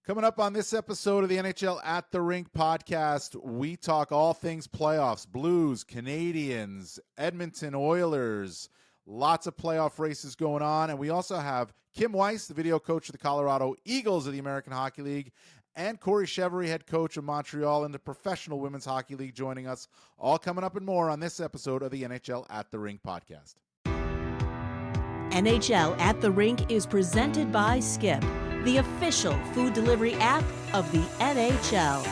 Coming up on this episode of the NHL at the Rink podcast, we talk all things playoffs, Blues, Canadians, Edmonton Oilers, lots of playoff races going on. And we also have Kim Weiss, the video coach of the Colorado Eagles of the American Hockey League, and Corey Chevery, head coach of Montreal in the Professional Women's Hockey League, joining us. All coming up and more on this episode of the NHL at the Rink podcast. NHL at the Rink is presented by Skip, the official food delivery app of the NHL.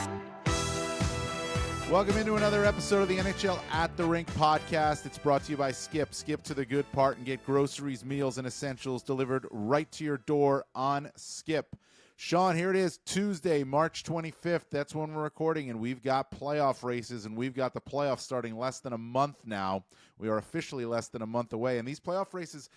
Welcome into another episode of the NHL at the Rink podcast. It's brought to you by Skip. Skip to the good part and get groceries, meals, and essentials delivered right to your door on Skip. Sean, here it is, Tuesday, March 25th. That's when we're recording, and we've got playoff races, and we've got the playoffs starting less than a month now. We are officially less than a month away, and these playoff races,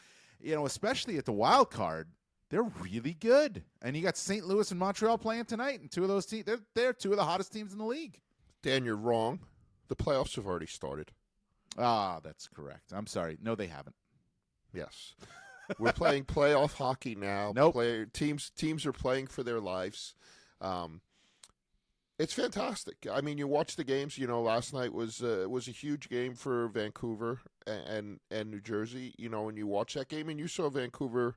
especially at the wild card, they're really good. And you got St. Louis and Montreal playing tonight, and two of those teams, they're two of the hottest teams in the league. Dan, you're wrong. The playoffs have already started. Ah, that's correct. I'm sorry. No, they haven't. Yes. We're playing playoff hockey now. Nope. Teams are playing for their lives. It's fantastic. I mean, you watch the games. Last night was a huge game for Vancouver and New Jersey. And you watch that game, and you saw Vancouver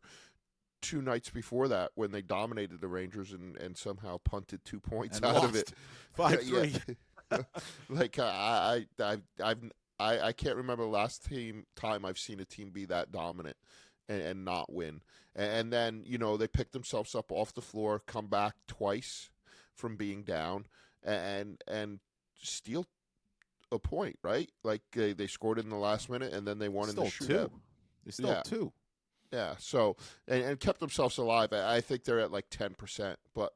2 nights before that when they dominated the Rangers and somehow punted 2 points And out lost of it. 5-3. Like I can't remember the last time I've seen a team be that dominant and not win. And then they pick themselves up off the floor, come back twice from being down, and steal a point. Right, like they scored in the last minute, and then they won in the shootout. They stole two. Yeah, so and kept themselves alive. I think they're at like 10%, but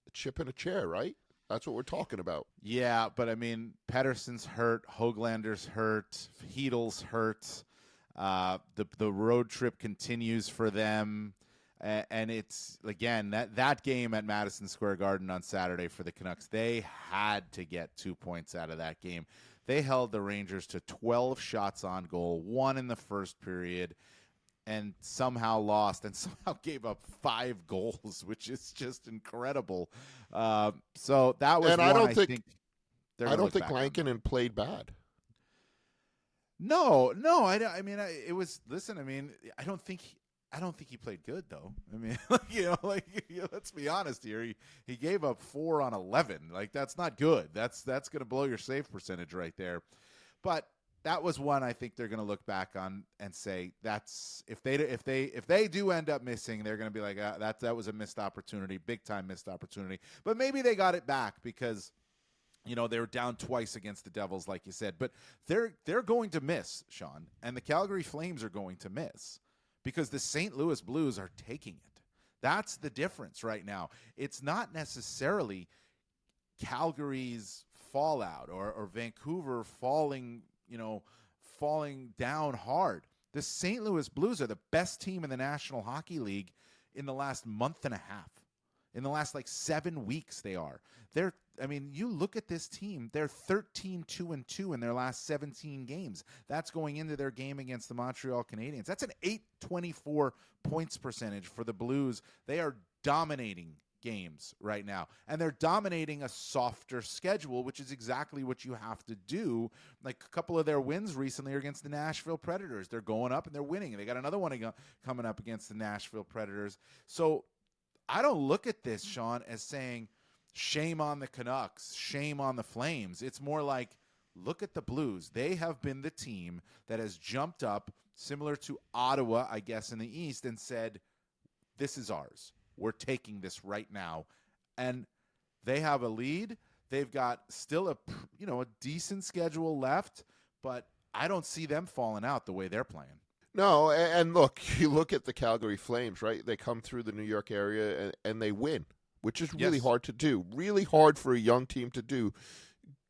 a chip in a chair, right? That's what we're talking about. Yeah, but I mean, Pettersson's hurt, Hoaglander's hurt, Heedle's hurt. The road trip continues for them, and it's again that game at Madison Square Garden on Saturday for the Canucks. They had to get 2 points out of that game. They held the Rangers to 12 shots on goal, 1 in the first period, and somehow lost and somehow gave up 5 goals, which is just incredible. So that was. And one I don't think Lankinen played bad. No. I mean, it was. Listen, I mean, I don't think he played good though. I mean, let's be honest here. He gave up 4 on 11. Like that's not good. That's going to blow your save percentage right there. But that was one I think they're going to look back on and say that's if they do end up missing, they're going to be like that was a missed opportunity, big time missed opportunity. But maybe they got it back because they were down twice against the Devils, like you said. But they're going to miss, Sean, and the Calgary Flames are going to miss because the St. Louis Blues are taking it. That's the difference right now. It's not necessarily Calgary's fallout or Vancouver falling down hard. The St. Louis Blues are the best team in the National Hockey League in the last month and a half. In the last 7 weeks they are. You look at this team, they're 13-2-2 in their last 17 games. That's going into their game against the Montreal Canadiens. That's an .824 points percentage for the Blues. They are dominating games right now, and they're dominating a softer schedule, which is exactly what you have to do. Like a couple of their wins recently are against the Nashville Predators. They're going up and they're winning, and they got another one coming up against the Nashville Predators. So I don't look at this, Sean, as saying shame on the Canucks, shame on the Flames. It's more like, look at the Blues. They have been the team that has jumped up, similar to Ottawa, I guess, in the East, and said, this is ours. We're taking this right now. And they have a lead. They've got still a decent schedule left, but I don't see them falling out the way they're playing. No, and look, you look at the Calgary Flames, right? They come through the New York area and they win, which is really hard to do. Really hard for a young team to do.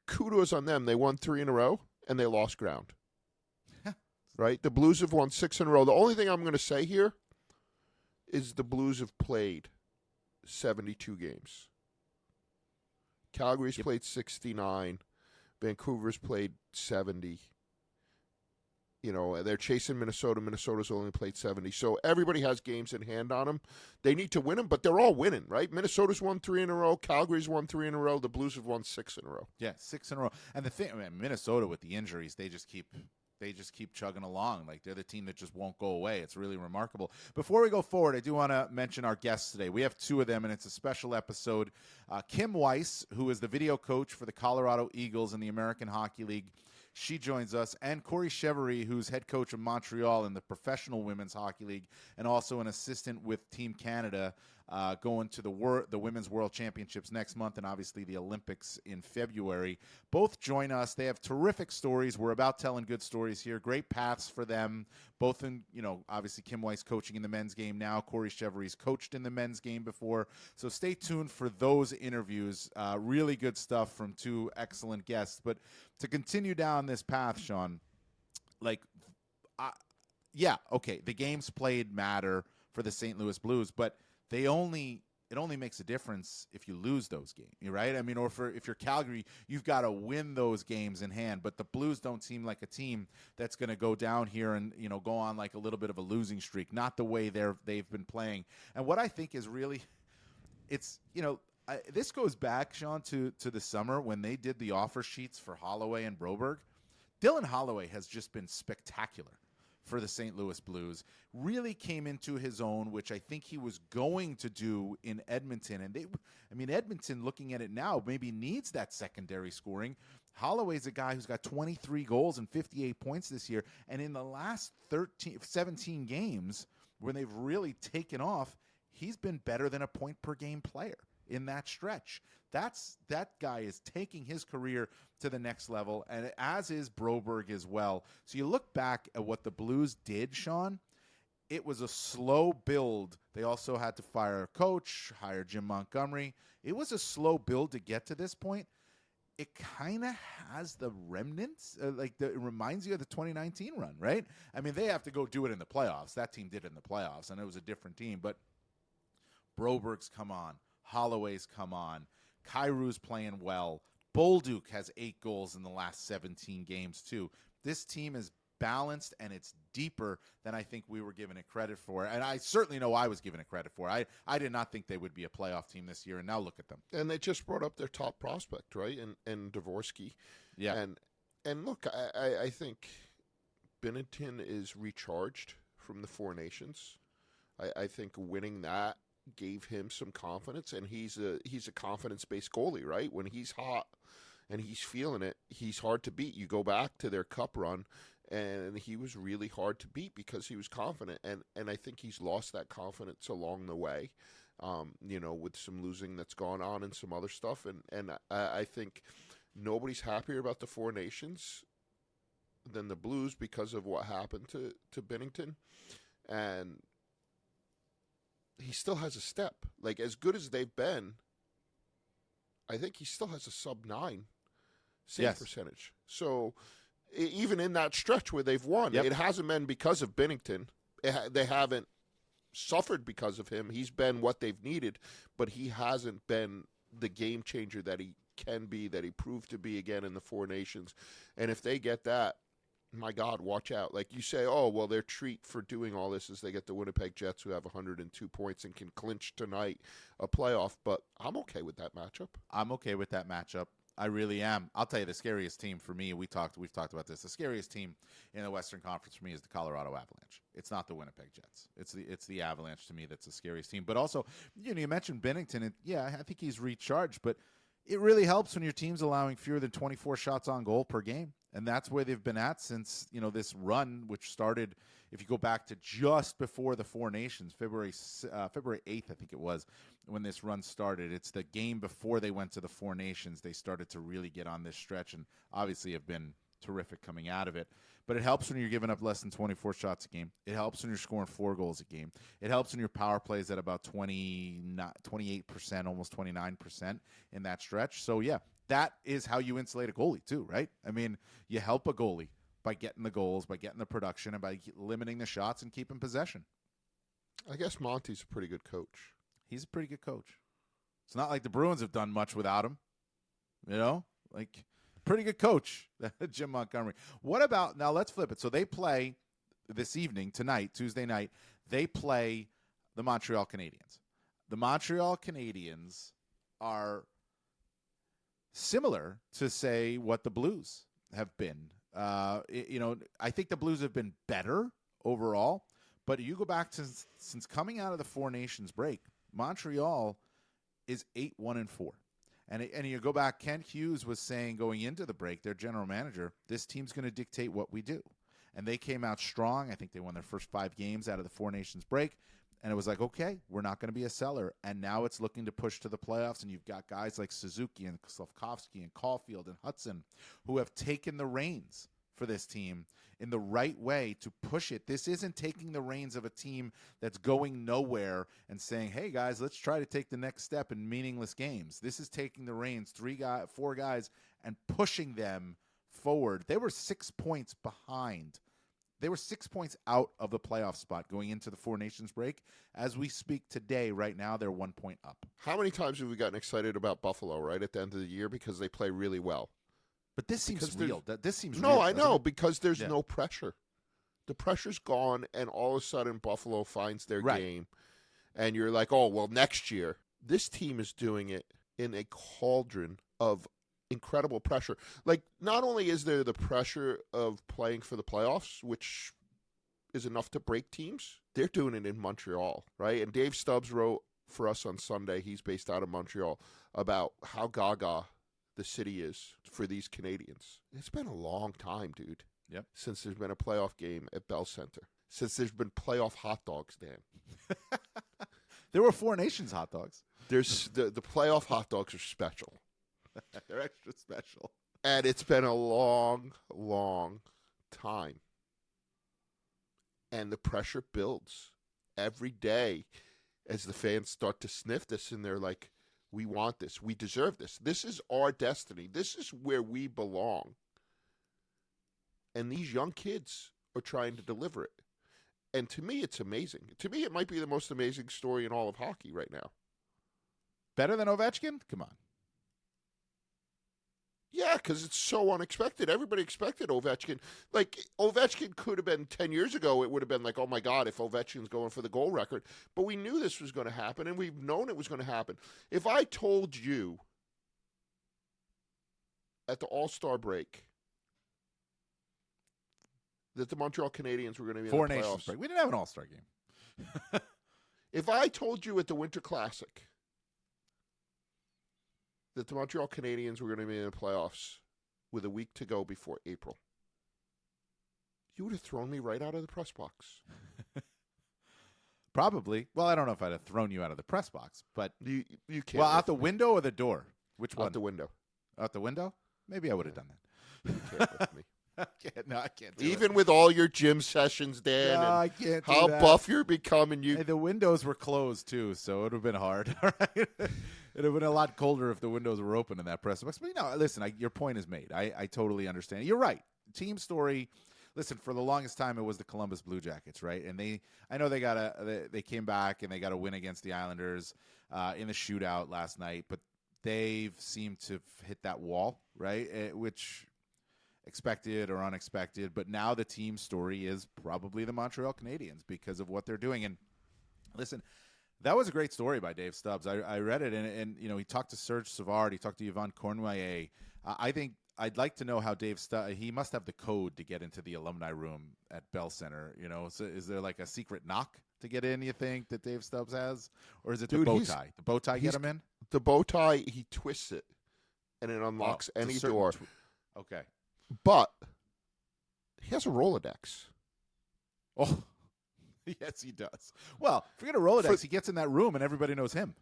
Kudos on them. They won 3 in a row and they lost ground. Right? The Blues have won 6 in a row. The only thing I'm going to say here is the Blues have played 72 games. Calgary's played 69. Vancouver's played 70. You know, they're chasing Minnesota. Minnesota's only played 70. So everybody has games in hand on them. They need to win them, but they're all winning, right? Minnesota's won 3 in a row. Calgary's won 3 in a row. The Blues have won 6 in a row. Yeah, 6 in a row. And the thing, I mean, Minnesota with the injuries, they just keep chugging along. Like, they're the team that just won't go away. It's really remarkable. Before we go forward, I do want to mention our guests today. We have 2 of them, and it's a special episode. Kim Weiss, who is the video coach for the Colorado Eagles in the American Hockey League. She joins us, and Corey Chevery, who's head coach of Montreal in the Professional Women's Hockey League, and also an assistant with Team Canada, going to the Women's World Championships next month, and obviously the Olympics in February. Both join us. They have terrific stories. We're about telling good stories here. Great paths for them. Both in, obviously Kim Weiss coaching in the men's game now. Corey Chevery's coached in the men's game before. So stay tuned for those interviews. Really good stuff from 2 excellent guests. But to continue down this path, Sean, the games played matter for the St. Louis Blues, but it only makes a difference if you lose those games, right? I mean, if you're Calgary, you've got to win those games in hand. But the Blues don't seem like a team that's going to go down here and go on like a little bit of a losing streak. Not the way they've been playing. And what I think is really, this goes back, Sean, to the summer when they did the offer sheets for Holloway and Broberg. Dylan Holloway has just been spectacular for the St. Louis Blues. Really came into his own, which I think he was going to do in Edmonton. And Edmonton, looking at it now, maybe needs that secondary scoring. Holloway's a guy who's got 23 goals and 58 points this year. And in the last 17 games, when they've really taken off, he's been better than a point-per-game player in that stretch. That guy is taking his career to the next level, and as is Broberg as well. So you look back at what the Blues did, Sean, it was a slow build. They also had to fire a coach, hire Jim Montgomery. It was a slow build to get to this point. It kind of has the remnants, it reminds you of the 2019 run, right? I mean, they have to go do it in the playoffs. That team did it in the playoffs, and it was a different team, but Broberg's come on. Holloway's come on. Kairu's playing well. Bolduc has 8 goals in the last 17 games, too. This team is balanced, and it's deeper than I think we were giving it credit for. And I certainly know I was giving it credit for. I did not think they would be a playoff team this year, and now look at them. And they just brought up their top prospect, right? And Dvorsky. Yeah. And look, I think Binnington is recharged from the Four Nations. I think winning that gave him some confidence, and he's a confidence-based goalie, right? When he's hot and he's feeling it, he's hard to beat. You go back to their cup run, and he was really hard to beat because he was confident, and I think he's lost that confidence along the way, with some losing that's gone on and some other stuff, and I think nobody's happier about the Four Nations than the Blues because of what happened to Binnington, and he still has a step. Like, as good as they've been, I think he still has a sub-9 save percentage. So even in that stretch where they've won, it hasn't been because of Binnington. They haven't suffered because of him. He's been what they've needed, but he hasn't been the game changer that he can be, that he proved to be again in the Four Nations. And if they get that, my God, watch out. Like you say, oh, well, their treat for doing all this is they get the Winnipeg Jets, who have 102 points and can clinch tonight a playoff. But I'm okay with that matchup. I'm okay with that matchup. I really am. I'll tell you, the scariest team for me, we've talked about this. The scariest team in the Western Conference for me is the Colorado Avalanche. It's not the Winnipeg Jets. It's the Avalanche to me that's the scariest team. But also, you mentioned Binnington, and I think he's recharged, but it really helps when your team's allowing fewer than 24 shots on goal per game. And that's where they've been at since, this run, which started, if you go back to just before the Four Nations, February 8th, I think it was, when this run started. It's the game before they went to the Four Nations. They started to really get on this stretch and obviously have been terrific coming out of it. But it helps when you're giving up less than 24 shots a game. It helps when you're scoring 4 goals a game. It helps when your power play is at about 28%, almost 29% in that stretch. So, that is how you insulate a goalie too, right? I mean, you help a goalie by getting the goals, by getting the production, and by limiting the shots and keeping possession. I guess Monty's a pretty good coach. He's a pretty good coach. It's not like the Bruins have done much without him, But pretty good coach, Jim Montgomery. What about now? Let's flip it. So they play this evening, tonight, Tuesday night. They play the Montreal Canadiens. The Montreal Canadiens are similar to, say, what the Blues have been. I think the Blues have been better overall, but you go back to since coming out of the Four Nations break, Montreal is 8-1-4. And you go back, Kent Hughes was saying going into the break, their general manager, this team's going to dictate what we do. And they came out strong. I think they won their first 5 games out of the Four Nations break. And it was like, okay, we're not going to be a seller. And now it's looking to push to the playoffs. And you've got guys like Suzuki and Slafkovsky and Caulfield and Hudson who have taken the reins for this team in the right way to push it. This isn't taking the reins of a team that's going nowhere and saying, hey, guys, let's try to take the next step in meaningless games. This is taking the reins, 4 guys, and pushing them forward. They were 6 points behind. They were 6 points out of the playoff spot going into the Four Nations break. As we speak today, right now, they're 1 point up. How many times have we gotten excited about Buffalo, right, at the end of the year because they play really well? But this seems real. This seems no, real. I know, because there's no pressure. The pressure's gone, and all of a sudden Buffalo finds their game. And you're like, oh, well, next year. This team is doing it in a cauldron of incredible pressure. Like, not only is there the pressure of playing for the playoffs, which is enough to break teams, they're doing it in Montreal, right? And Dave Stubbs wrote for us on Sunday, he's based out of Montreal, about how gaga the city is for these Canadians. It's been a long time, dude. Yep. Since there's been a playoff game at Bell Center. Since there's been playoff hot dogs, Dan. There were Four Nations hot dogs. There's the playoff hot dogs are special. They're extra special. And it's been a long, long time. And the pressure builds every day as the fans start to sniff this, and they're like, we want this. We deserve this. This is our destiny. This is where we belong. And these young kids are trying to deliver it. And to me, it's amazing. To me, it might be the most amazing story in all of hockey right now. Better than Ovechkin? Come on. Yeah, because it's so unexpected. Everybody expected Ovechkin. Like, Ovechkin could have been 10 years ago. It would have been like, oh, my God, if Ovechkin's going for the goal record. But we knew this was going to happen, and we've known it was going to happen. If I told you at the All-Star break that the Montreal Canadiens were going to be in the playoffs. Four Nations break. We didn't have an All-Star game. If I told you at the Winter Classic that the Montreal Canadiens were going to be in the playoffs with a week to go before April, you would have thrown me right out of the press box. Probably. Well, I don't know if I'd have thrown you out of the press box, but you can't. Well, out the window or the door? Which one? Out the window. Out the window? Maybe I would have done that. You can't with me. I can't do Even it. with all your gym sessions, Dan, No, and I can't do how that. buff you're becoming. Hey, the windows were closed too, so it would have been hard. All right, it'd have been a lot colder if the windows were open in that press box. But listen, your point is made. I totally understand. You're right. Team story. Listen, for the longest time, it was the Columbus Blue Jackets, right? And I know they came back and they got a win against the Islanders in the shootout last night, but they've seemed to hit that wall, right? Which expected or unexpected, but now the team story is probably the Montreal Canadiens because of what they're doing. And listen, that was a great story by Dave Stubbs. I read it, and he talked to Serge Savard, he talked to Yvonne Cornouaille. I think I'd like to know how Dave Stubbs, he must have the code to get into the alumni room at Bell Center. So is there like a secret knock to get in, you think, that Dave Stubbs has? Or is it the bow tie? The bow tie get him in? The bow tie, he twists it, and it unlocks any door. Okay. But he has a Rolodex. Oh, yes, he does. Well, forget a Rolodex. He gets in that room and everybody knows him.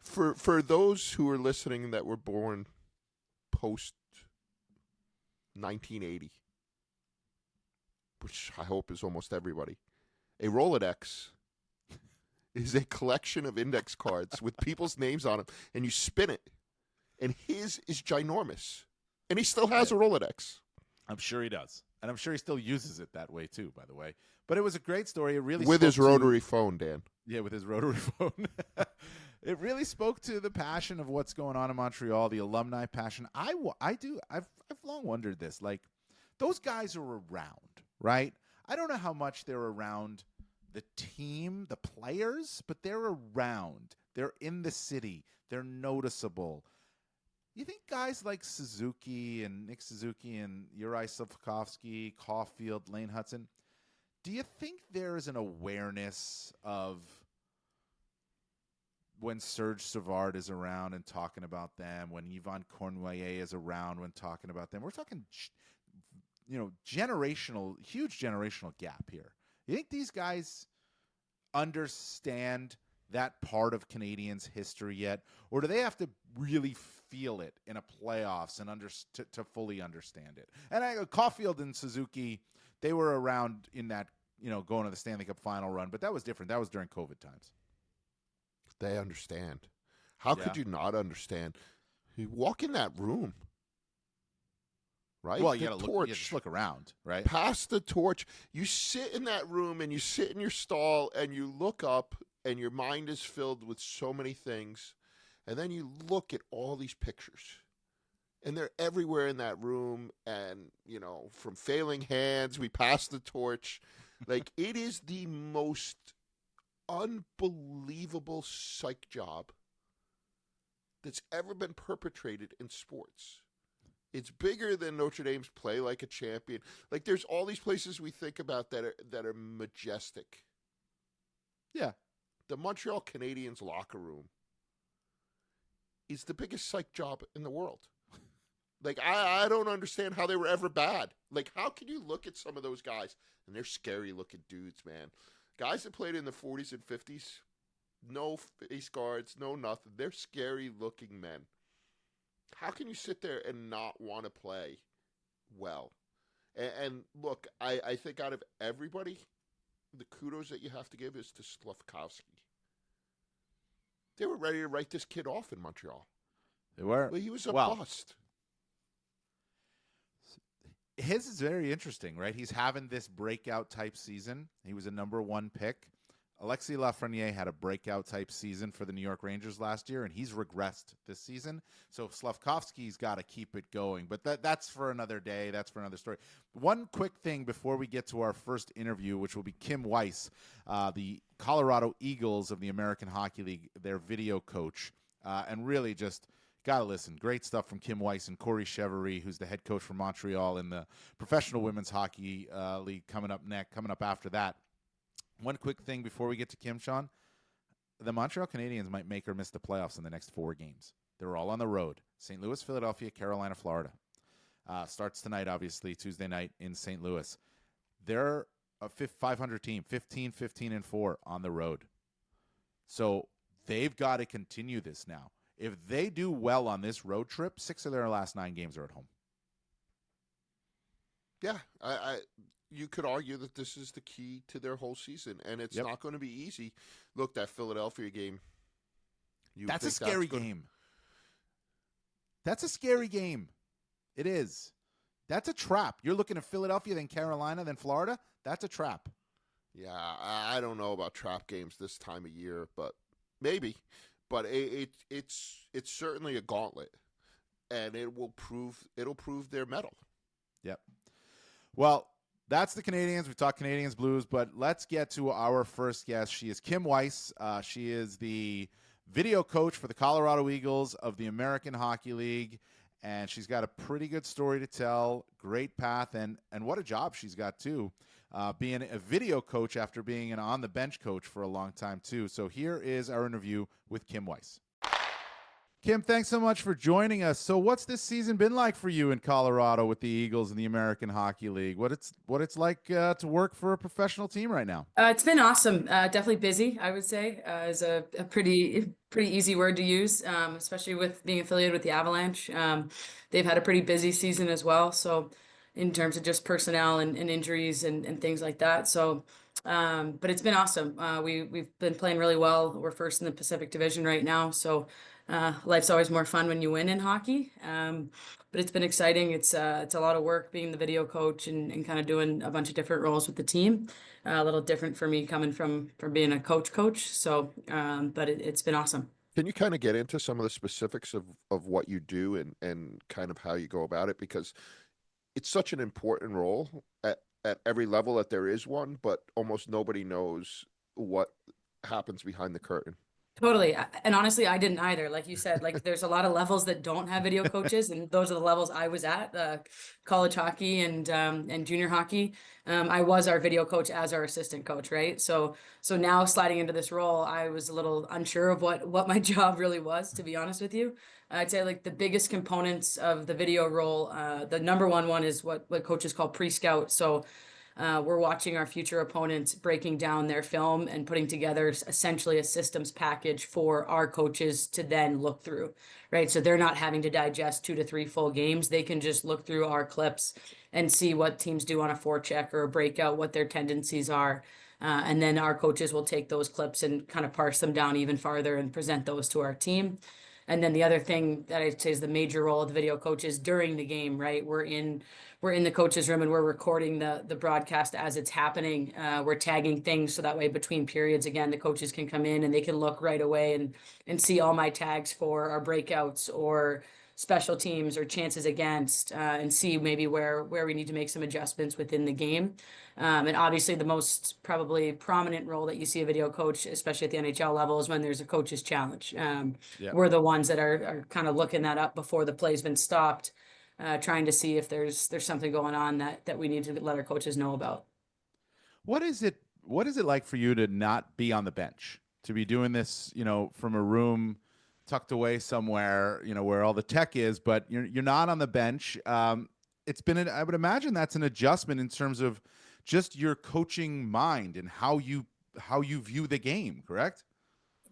For those who are listening that were born post 1980, which I hope is almost everybody, a Rolodex is a collection of index cards with people's names on them, and you spin it, and his is ginormous, and he still has a Rolodex. I'm sure he does. And I'm sure he still uses it that way, too, by the way. But it was a great story. It really with his spoke to- rotary phone, Dan. Yeah, with his rotary phone. It really spoke to the passion of what's going on in Montreal, the alumni passion. I've long wondered this. Like, those guys are around, right? I don't know how much they're around the team, the players, but they're around. They're in the city. They're noticeable. You think guys like Suzuki and Nick Suzuki and Uri Slafkovsky, Caulfield, Lane Hudson, do you think there is an awareness of when Serge Savard is around and talking about them, when Yvon Cornwallier is around when talking about them? We're talking, huge generational gap here. You think these guys understand that part of Canadians' history yet, or do they have to really feel it in a playoffs and to fully understand it? And Caulfield and Suzuki, they were around in that, going to the Stanley Cup final run, but that was different. That was during COVID times. They understand. How could you not understand? You walk in that room, right? Well, you just look around, right? Pass the torch. You sit in that room and you sit in your stall and you look up and your mind is filled with so many things. And then you look at all these pictures. And they're everywhere in that room. And, from failing hands, we pass the torch. Like, it is the most unbelievable psych job that's ever been perpetrated in sports. It's bigger than Notre Dame's play like a champion. Like, there's all these places we think about that are majestic. Yeah. The Montreal Canadiens locker room is the biggest psych job in the world. Like, I don't understand how they were ever bad. Like, how can you look at some of those guys, and they're scary-looking dudes, man. Guys that played in the 40s and 50s, no face guards, no nothing. They're scary-looking men. How can you sit there and not want to play well? And look, I think out of everybody, the kudos that you have to give is to Slafkovsky. They were ready to write this kid off in Montreal. They were. Well, he was a bust. His is very interesting, right? He's having this breakout type season. He was a number 1 pick. Alexis Lafreniere had a breakout type season for the New York Rangers last year, and he's regressed this season. So Slafkovsky's got to keep it going. But that's for another day. That's for another story. One quick thing before we get to our first interview, which will be Kim Weiss, the Colorado Eagles of the American Hockey League, their video coach, and really just gotta listen. Great stuff from Kim Weiss and Corey Cheverie, who's the head coach for Montreal in the Professional Women's Hockey League coming up after that. One quick thing before we get to Kim, Sean. The Montreal Canadiens might make or miss the playoffs in the next 4 games. They're all on the road. St. Louis, Philadelphia, Carolina, Florida. Starts tonight, obviously, Tuesday night in St. Louis. They're a 500 team, 15-4 on the road. So they've got to continue this now. If they do well on this road trip, 6 of their last 9 games are at home. Yeah, you could argue that this is the key to their whole season, and it's not going to be easy. Look, that Philadelphia game. That's a scary game. That's a scary game. It is. That's a trap. You're looking at Philadelphia, then Carolina, then Florida. That's a trap. Yeah, I don't know about trap games this time of year, but maybe. But it's certainly a gauntlet, and it'll prove their mettle. Yep. Well, that's the Canadiens. We talked Canadiens Blues, but let's get to our first guest. She is Kim Weiss. She is the video coach for the Colorado Eagles of the American Hockey League, and she's got a pretty good story to tell. Great path, and what a job she's got too, being a video coach after being an on-the-bench coach for a long time too. So here is our interview with Kim Weiss. Kim, thanks so much for joining us. So what's this season been like for you in Colorado with the Eagles and the American Hockey League? What it's like to work for a professional team right now? It's been awesome. Definitely busy, I would say, is a pretty easy word to use, especially with being affiliated with the Avalanche. They've had a pretty busy season as well. So in terms of just personnel and injuries and things like that. So, but it's been awesome. We've been playing really well. We're first in the Pacific Division right now. So life's always more fun when you win in hockey. But it's been exciting. It's a lot of work being the video coach and kind of doing a bunch of different roles with the team. A little different for me coming from being a coach. So, but it's been awesome. Can you kind of get into some of the specifics of what you do and kind of how you go about it? Because it's such an important role at every level that there is one, but almost nobody knows what happens behind the curtain. Totally. And honestly, I didn't either. Like you said, like there's a lot of levels that don't have video coaches, and those are the levels I was at, college hockey and junior hockey. I was our video coach as our assistant coach, right? So now sliding into this role, I was a little unsure of what my job really was, to be honest with you. I'd say like the biggest components of the video role, the number one is what coaches call pre-scout. So we're watching our future opponents, breaking down their film and putting together essentially a systems package for our coaches to then look through, right? So they're not having to digest 2 to 3 full games. They can just look through our clips and see what teams do on a forecheck or a breakout, what their tendencies are. And then our coaches will take those clips and kind of parse them down even farther and present those to our team. And then the other thing that I'd say is the major role of the video coach is during the game, right? We're in the coach's room and we're recording the broadcast as it's happening. We're tagging things so that way between periods, again, the coaches can come in and they can look right away and see all my tags for our breakouts or special teams or chances against, and see maybe where we need to make some adjustments within the game. And obviously the most probably prominent role that you see a video coach, especially at the NHL level, is when there's a coach's challenge. Yeah. We're the ones that are kind of looking that up before the play's been stopped, trying to see if there's something going on that we need to let our coaches know about. What is it like for you to not be on the bench, to be doing this, from a room tucked away somewhere, where all the tech is, but you're not on the bench? It's been I would imagine that's an adjustment in terms of just your coaching mind and how you view the game, correct?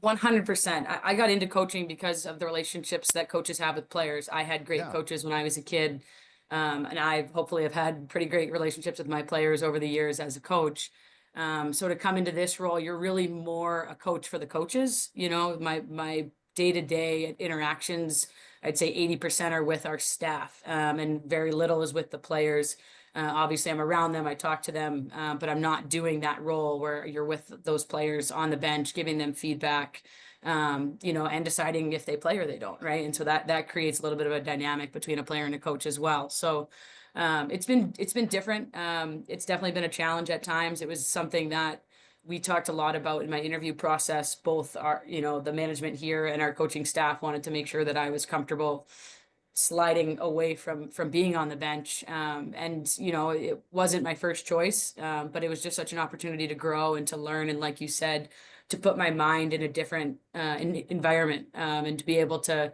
100%. I got into coaching because of the relationships that coaches have with players. I had great Yeah. coaches when I was a kid, and I hopefully have had pretty great relationships with my players over the years as a coach. So to come into this role, you're really more a coach for the coaches. My day-to-day interactions, I'd say 80% are with our staff, and very little is with the players. Obviously, I'm around them, I talk to them, but I'm not doing that role where you're with those players on the bench, giving them feedback, and deciding if they play or they don't, right? And so that creates a little bit of a dynamic between a player and a coach as well. So it's been different. It's definitely been a challenge at times. It was something that we talked a lot about in my interview process. Both the management here and our coaching staff wanted to make sure that I was comfortable sliding away from being on the bench. And it wasn't my first choice, but it was just such an opportunity to grow and to learn, and like you said, to put my mind in a different environment, and to be able to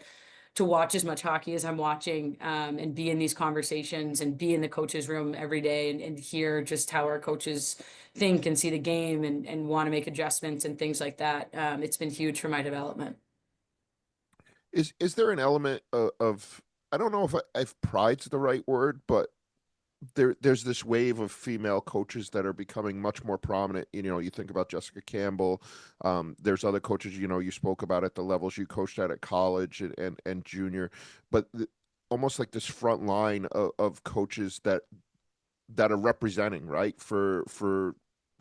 watch as much hockey as I'm watching, and be in these conversations and be in the coaches room every day, and hear just how our coaches think and see the game and want to make adjustments and things like that. It's been huge for my development. Is there an element of I don't know if pride's the right word, but there's this wave of female coaches that are becoming much more prominent. You think about Jessica Campbell. There's other coaches, you spoke about at the levels you coached at college and junior, but almost like this front line of coaches that are representing, right, for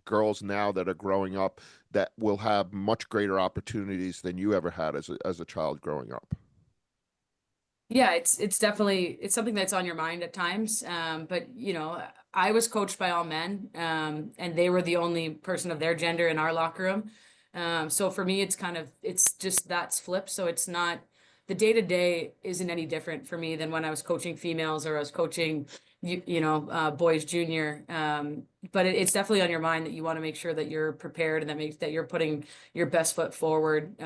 girls now that are growing up that will have much greater opportunities than you ever had as a child growing up. Yeah, it's definitely something that's on your mind at times. But I was coached by all men, and they were the only person of their gender in our locker room. So for me, it's just that's flipped. So it's not, the day to day isn't any different for me than when I was coaching females or I was coaching boys junior. But it's definitely on your mind that you want to make sure that you're prepared and that you're putting your best foot forward,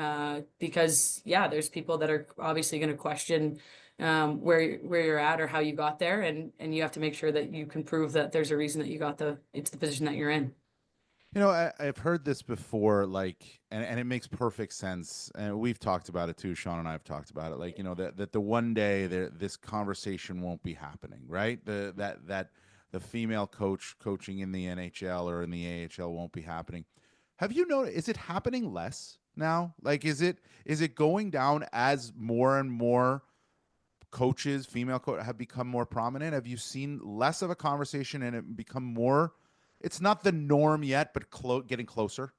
because there's people that are obviously going to question where you're at or how you got there, and you have to make sure that you can prove that there's a reason that you got into the position that you're in. I've heard this before, and it makes perfect sense. And we've talked about it too. Sean and I have talked about it. That the one day this conversation won't be happening, right? That the female coaching in the NHL or in the AHL won't be happening. Have you noticed? Is it happening less now? Is it going down as more and more coaches, female coaches, have become more prominent? Have you seen less of a conversation and it become more? It's not the norm yet, but getting closer.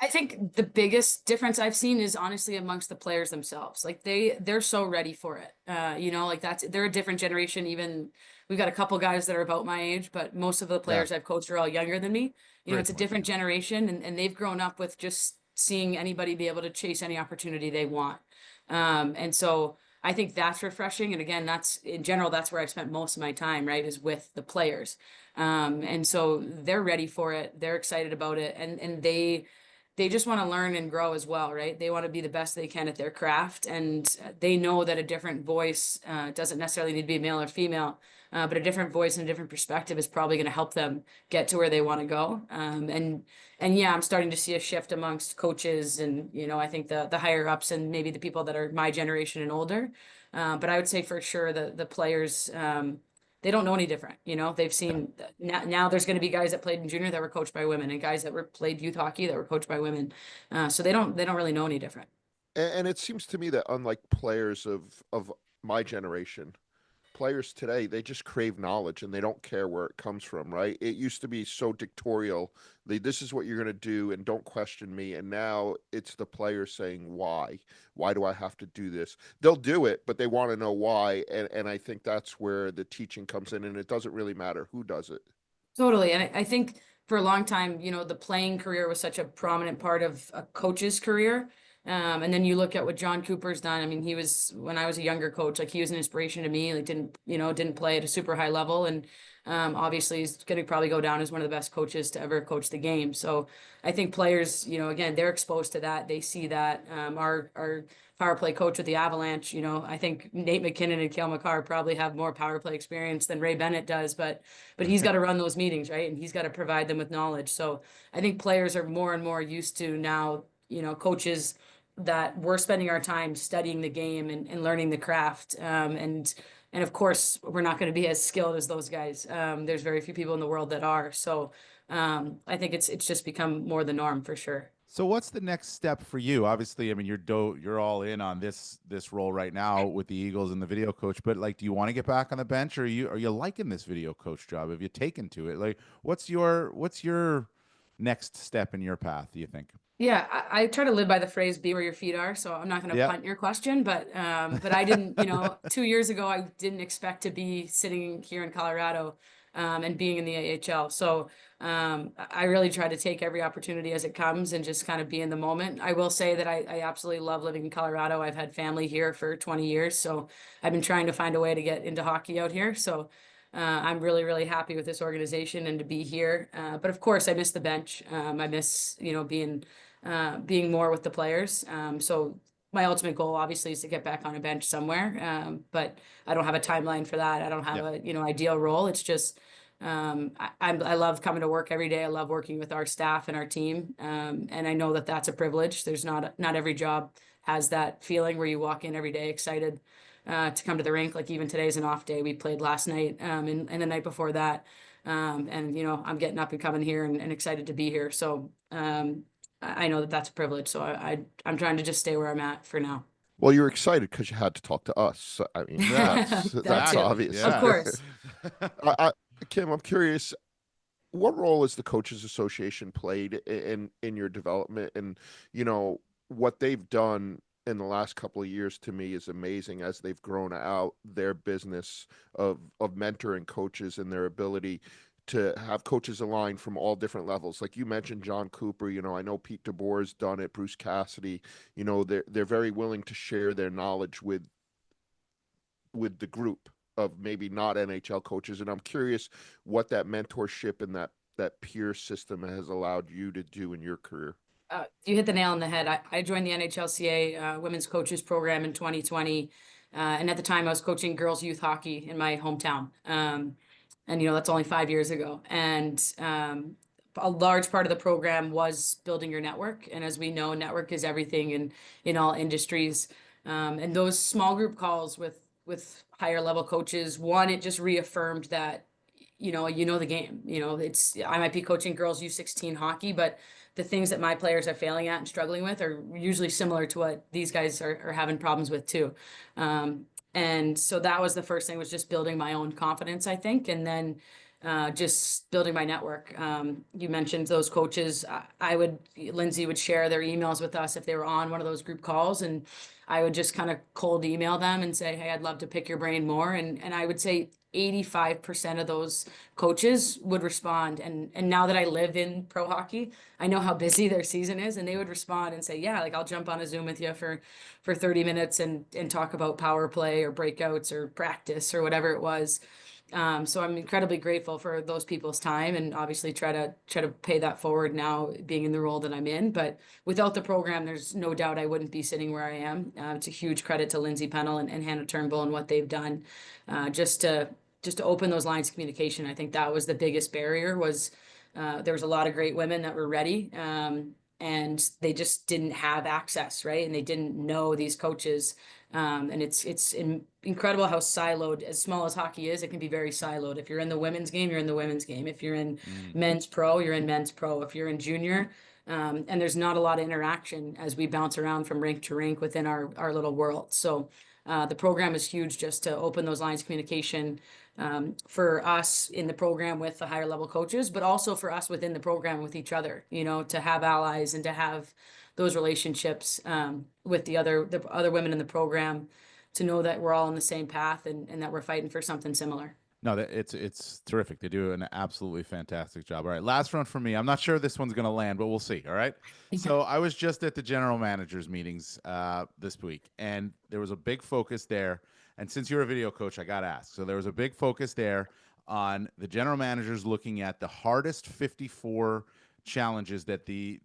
I think the biggest difference I've seen is honestly amongst the players themselves. Like they're so ready for it. Like they're a different generation. Even we've got a couple guys that are about my age, but most of the Yeah, players I've coached are all younger than me. great It's a point. different generation, and they've grown up with just seeing anybody be able to chase any opportunity they want. And so I think that's refreshing. And again, that's in general, that's where I've spent most of my time, right, is with the players. And so they're ready for it. They're excited about it, and they just want to learn and grow as well, right? They want to be the best they can at their craft, and they know that a different voice doesn't necessarily need to be male or female, but a different voice and a different perspective is probably going to help them get to where they want to go. And yeah, I'm starting to see a shift amongst coaches, and I think the higher ups and maybe the people that are my generation and older. But I would say for sure the players. They don't know any different. They've seen now there's going to be guys that played in junior that were coached by women and guys that were played youth hockey that were coached by women. So they don't really know any different. And it seems to me that unlike players of my generation, players today, they just crave knowledge and they don't care where it comes from, right? It used to be so dictatorial. This is what you're going to do and don't question me. And now it's the players saying, why? Why do I have to do this? They'll do it, but they want to know why. And I think that's where the teaching comes in, and it doesn't really matter who does it. Totally. And I think for a long time, the playing career was such a prominent part of a coach's career. And then you look at what John Cooper's done. I mean, he was, when I was a younger coach, like he was an inspiration to me, like didn't play at a super high level. And obviously he's going to probably go down as one of the best coaches to ever coach the game. So I think players, again, they're exposed to that. They see that. Our power play coach with the Avalanche, I think Nate McKinnon and Cale Makar probably have more power play experience than Ray Bennett does, but he's got to run those meetings, right? And he's got to provide them with knowledge. So I think players are more and more used to now, coaches that we're spending our time studying the game and learning the craft. And of course, we're not going to be as skilled as those guys. There's very few people in the world that are. So I think it's just become more the norm for sure. So what's the next step for you? Obviously, I mean, you're all in on this role right now with the Eagles and the video coach, but like, do you want to get back on the bench, or are you liking this video coach job? Have you taken to it? Like, what's your next step in your path, do you think? Yeah, I try to live by the phrase "be where your feet are." So I'm not going to punt your question, but I didn't, 2 years ago, I didn't expect to be sitting here in Colorado and being in the AHL. So I really try to take every opportunity as it comes and just kind of be in the moment. I will say that I absolutely love living in Colorado. I've had family here for 20 years, so I've been trying to find a way to get into hockey out here. So I'm really, really happy with this organization and to be here. But of course, I miss the bench. I miss, being more with the players. So my ultimate goal obviously is to get back on a bench somewhere. But I don't have a timeline for that. I don't have a, ideal role. It's just, I love coming to work every day. I love working with our staff and our team. And I know that that's a privilege. There's not every job has that feeling where you walk in every day excited to come to the rink. Like even today's an off day. We played last night and the night before that. And I'm getting up and coming here and excited to be here. So I know that that's a privilege. So I'm trying to just stay where I'm at for now. Well, you're excited because you had to talk to us. I mean, that's too. obvious. Yeah. Of course. Kim, I'm curious, what role has the Coaches Association played in your development? And, what they've done in the last couple of years to me is amazing as they've grown out their business of mentoring coaches and their ability to have coaches aligned from all different levels. Like you mentioned, John Cooper, I know Pete DeBoer's done it, Bruce Cassidy, they're very willing to share their knowledge with the group of maybe not NHL coaches. And I'm curious what that mentorship and that peer system has allowed you to do in your career. You hit the nail on the head. I joined the NHLCA Women's Coaches Program in 2020. And at the time I was coaching girls youth hockey in my hometown. And that's only 5 years ago. And a large part of the program was building your network. And as we know, network is everything in all industries. And those small group calls with higher level coaches, one, it just reaffirmed that, the game. I might be coaching girls U16 hockey, but the things that my players are failing at and struggling with are usually similar to what these guys are having problems with too. And so that was the first thing, was just building my own confidence, I think. And then just building my network. You mentioned those coaches. Lindsay would share their emails with us if they were on one of those group calls, and I would just kind of cold email them and say, hey, I'd love to pick your brain more. And I would say 85% of those coaches would respond. And now that I live in pro hockey, I know how busy their season is, and they would respond and say, yeah, like I'll jump on a Zoom with you for 30 minutes and talk about power play or breakouts or practice or whatever it was. So I'm incredibly grateful for those people's time, and obviously try to pay that forward now, being in the role that I'm in. But without the program, there's no doubt I wouldn't be sitting where I am. It's a huge credit to Lindsay Pennell and Hannah Turnbull and what they've done, just to open those lines of communication. I think that was the biggest barrier. Was there was a lot of great women that were ready, and they just didn't have access, right? And they didn't know these coaches. And it's incredible how siloed, as small as hockey is, it can be very siloed. If you're in the women's game, you're in the women's game. If you're in men's pro, you're in men's pro. If you're in junior, and there's not a lot of interaction as we bounce around from rink to rink within our little world. So the program is huge, just to open those lines of communication, for us in the program with the higher level coaches, but also for us within the program with each other, to have allies and to have those relationships, with the other women in the program, to know that we're all on the same path, and that we're fighting for something similar. No, it's terrific. They do an absolutely fantastic job. All right, last one for me. I'm not sure this one's going to land, but we'll see. All right. So I was just at the general managers meetings this week, and there was a big focus there. And since you're a video coach, I got to ask. So there was a big focus there on the general managers looking at the hardest 54 challenges that the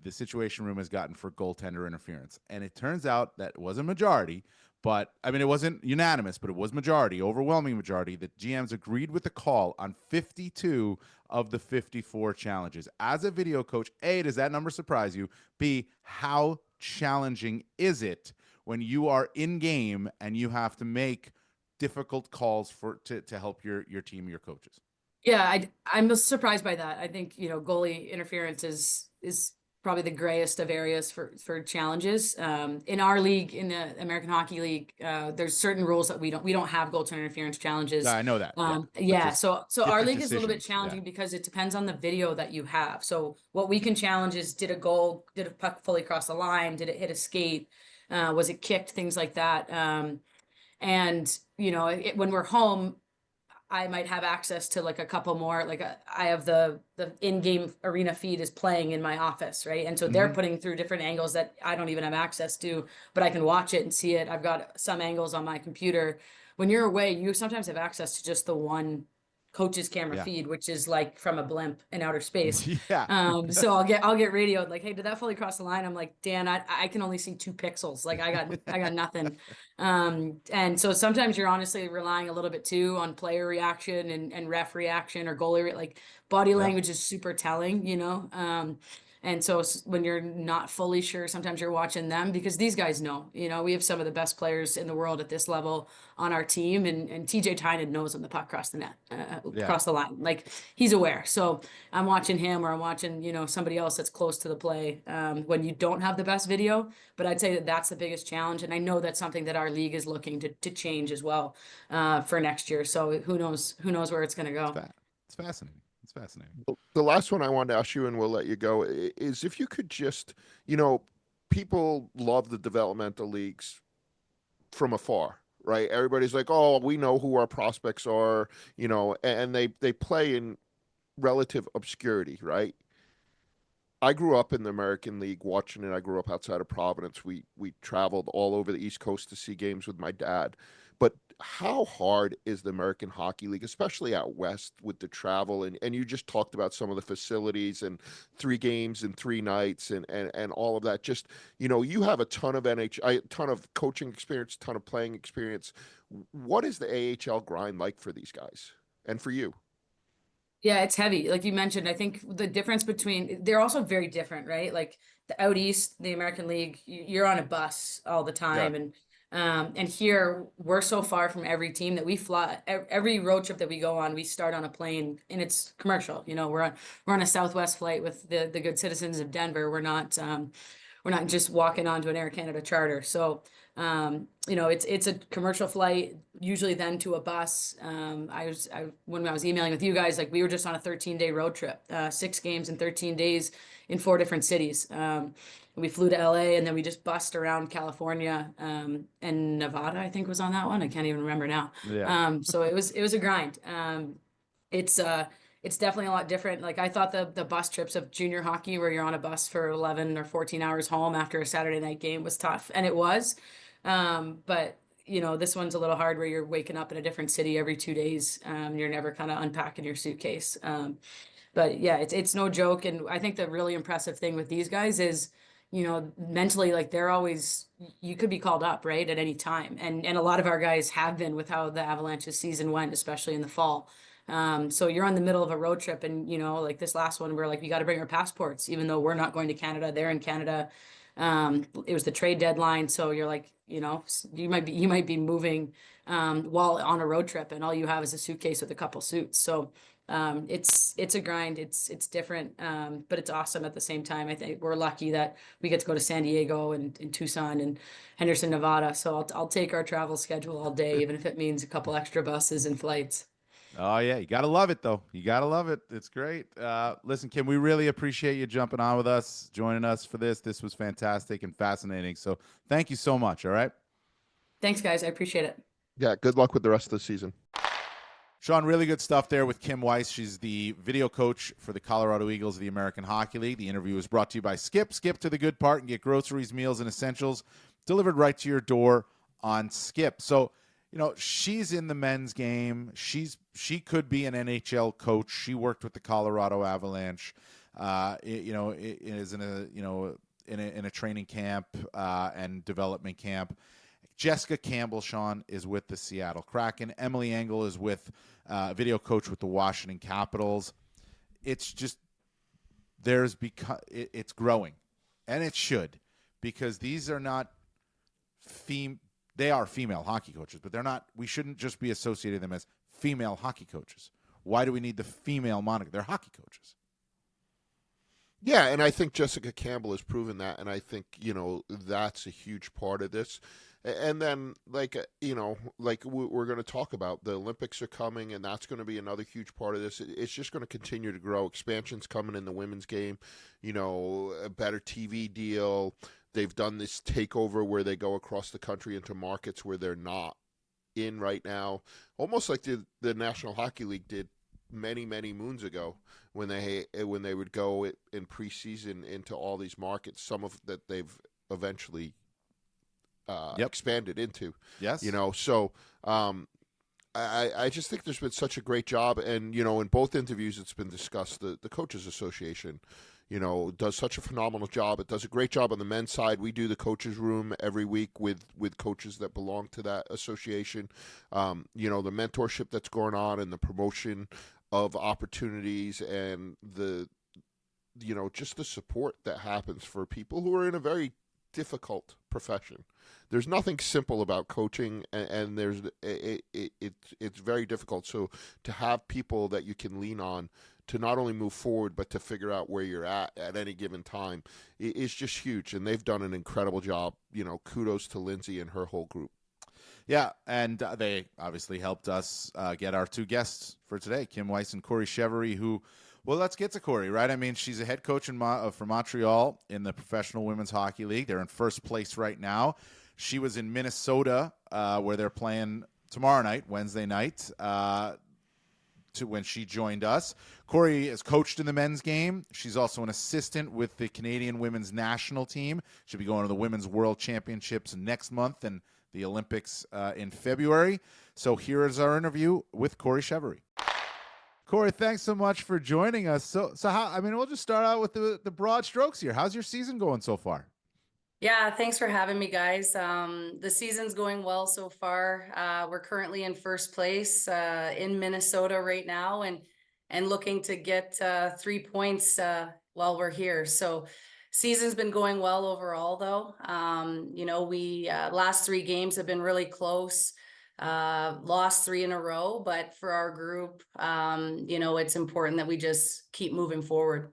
Situation Room has gotten for goaltender interference. And it turns out that it was a majority, but I mean, it wasn't unanimous, but it was majority, overwhelming majority, that GMs agreed with the call on 52 of the 54 challenges. As a video coach, A, does that number surprise you? B, how challenging is it when you are in game and you have to make difficult calls to help your team, your coaches? Yeah, I'm surprised by that. I think, goalie interference is probably the grayest of areas for challenges. In our league, in the American Hockey League, there's certain rules that we don't have goaltender interference challenges. I know that. Yeah. So our league is a little bit decisions, challenging yeah. because it depends on the video that you have. So what we can challenge is, did a puck fully cross the line? Did it hit a skate? Was it kicked? Things like that. And when we're home, I might have access to like a couple more, I have the in-game arena feed is playing in my office, right? And so they're putting through different angles that I don't even have access to, but I can watch it and see it. I've got some angles on my computer. When you're away, you sometimes have access to just the one coach's camera feed, which is like from a blimp in outer space. Yeah. So I'll get radioed like, hey, did that fully cross the line? I'm like, Dan, I can only see 2 pixels. Like I got nothing. And so sometimes you're honestly relying a little bit too on player reaction and ref reaction or goalie, like body language is super telling, and so when you're not fully sure, sometimes you're watching them, because these guys know, we have some of the best players in the world at this level on our team, and TJ Tynan knows when the puck crossed the net, across the line, like he's aware. So I'm watching him, or I'm watching, somebody else that's close to the play, when you don't have the best video. But I'd say that that's the biggest challenge. And I know that's something that our league is looking to change as well, for next year. So who knows where it's going to go. It's fascinating. It's fascinating. The last one I wanted to ask you, and we'll let you go, is if you could just, people love the developmental leagues from afar, right? Everybody's like, oh, we know who our prospects are, and they play in relative obscurity, right? I grew up in the American League watching it. I grew up outside of Providence. We traveled all over the East Coast to see games with my dad. But how hard is the American Hockey League, especially out west with the travel? And you just talked about some of the facilities and 3 games and 3 nights and all of that. Just, you have a ton of a ton of coaching experience, a ton of playing experience. What is the AHL grind like for these guys and for you? Yeah, it's heavy. Like you mentioned, I think the difference they're also very different, right? Like the out east, the American League, you're on a bus all the time. And here we're so far from every team that we fly. Every road trip that we go on, we start on a plane, and it's commercial. We're on a Southwest flight with the good citizens of Denver. We're not just walking onto an Air Canada charter. So It's a commercial flight, usually then to a bus. When I was emailing with you guys, like we were just on a 13-day road trip, 6 games in 13 days in 4 different cities. We flew to LA and then we just bussed around California, and Nevada, I think was on that one. I can't even remember now. Yeah. So it was a grind. It's it's definitely a lot different. Like I thought the bus trips of junior hockey where you're on a bus for 11 or 14 hours home after a Saturday night game was tough, and it was. But this one's a little hard where you're waking up in a different city every 2 days. You're never kind of unpacking your suitcase. But yeah, it's no joke. And I think the really impressive thing with these guys is, mentally, like they're always, you could be called up, right, at any time. And a lot of our guys have been with how the Avalanche's season went, especially in the fall. So you're on the middle of a road trip and, like this last one, we're like, we got to bring our passports, even though we're not going to Canada, they're in Canada. It was the trade deadline. So you're like, you might be moving, while on a road trip and all you have is a suitcase with a couple suits. So, it's a grind. It's different. But it's awesome at the same time. I think we're lucky that we get to go to San Diego and Tucson and Henderson, Nevada. So I'll take our travel schedule all day, even if it means a couple extra buses and flights. Oh yeah, you gotta love it though. You gotta love it. It's great. Listen, Kim, we really appreciate you jumping on with us, joining us for this. This was fantastic and fascinating. So thank you so much. All right, Thanks, guys. I appreciate it. Yeah, good luck with the rest of the season. Sean. Really good stuff there with Kim Weiss. She's the video coach for the Colorado Eagles of the American Hockey League. The interview was brought to you by Skip. Skip to the good part and get groceries, meals, and essentials delivered right to your door on Skip. So, she's in the men's game. She could be an NHL coach. She worked with the Colorado Avalanche. Is in a training camp and development camp. Jessica Campbell, Sean, is with the Seattle Kraken. Emily Engel is with video coach with the Washington Capitals. It's just it's growing, and it should, because these are not they are female hockey coaches, but they're not. We shouldn't just be associating them as female hockey coaches. Why do we need the female moniker? They're hockey coaches. Yeah, and I think Jessica Campbell has proven that, and I think, that's a huge part of this. And then, like we're going to talk about, the Olympics are coming, and that's going to be another huge part of this. It's just going to continue to grow. Expansion's coming in the women's game, a better TV deal. They've done this takeover where they go across the country into markets where they're not in right now, almost like the National Hockey League did many, many moons ago when they would go in preseason into all these markets, some of that they've eventually expanded into. Yes. So I just think there's been such a great job, and in both interviews it's been discussed, the Coaches Association does such a phenomenal job. It does a great job on the men's side. We do the coaches room every week with coaches that belong to that association. The mentorship that's going on and the promotion of opportunities and just the support that happens for people who are in a very difficult profession. There's nothing simple about coaching, and it's very difficult. So to have people that you can lean on to not only move forward, but to figure out where you're at any given time is just huge. And they've done an incredible job. Kudos to Lindsay and her whole group. Yeah, and they obviously helped us get our two guests for today, Kim Weiss and Corey Chevery, who, well, let's get to Corey, right? I mean, she's a head coach for Montreal in the Professional Women's Hockey League. They're in first place right now. She was in Minnesota, where they're playing tomorrow night, Wednesday night, when she joined us. Corey is coached in the men's game. She's also an assistant with the Canadian women's national team. She'll be going to the Women's World Championships next month and the Olympics in February. So here is our interview with Corey Chevery. Corey, thanks so much for joining us. So how? We'll just start out with the broad strokes here. How's your season going so far? Yeah, thanks for having me, guys. The season's going well so far. We're currently in first place in Minnesota right now, and looking to get 3 points while we're here. So season's been going well overall, though. We last 3 games have been really close. Lost 3 in a row, but for our group, it's important that we just keep moving forward.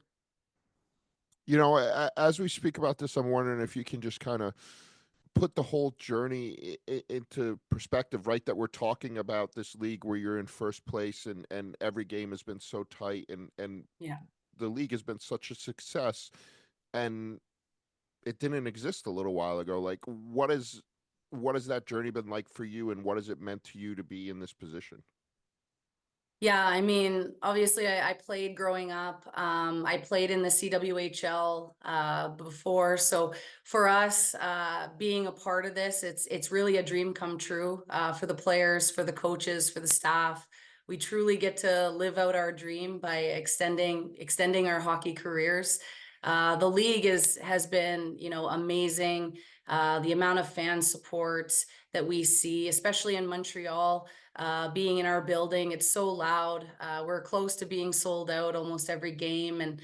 As we speak about this, I'm wondering if you can just kind of put the whole journey into perspective, right? That we're talking about this league where you're in first place and every game has been so tight and Yeah. the league has been such a success and it didn't exist a little while ago. Like what has that journey been like for you and what has it meant to you to be in this position? Yeah, I mean, obviously I played growing up. I played in the CWHL before. So for us, being a part of this, it's really a dream come true for the players, for the coaches, for the staff. We truly get to live out our dream by extending our hockey careers. The league has been, amazing. The amount of fan support that we see, especially in Montreal, being in our building. It's so loud. We're close to being sold out almost every game, and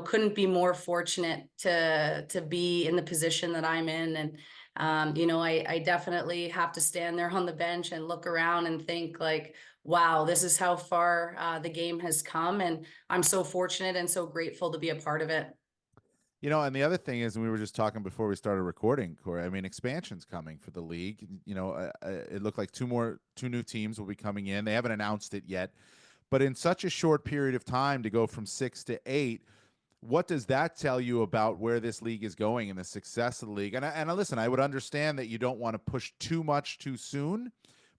couldn't be more fortunate to be in the position that I'm in. And I definitely have to stand there on the bench and look around and think like, wow, this is how far the game has come, and I'm so fortunate and so grateful to be a part of it. And the other thing is, and we were just talking before we started recording, Corey. I mean, expansion's coming for the league. It looked like two new teams will be coming in. They haven't announced it yet, but in such a short period of time to go from 6 to 8, what does that tell you about where this league is going and the success of the league? And listen, I would understand that you don't want to push too much too soon,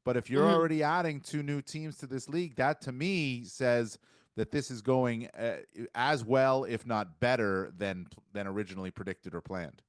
but if you're Mhm. already adding 2 new teams to this league, that to me says that this is going as well, if not better, than originally predicted or planned.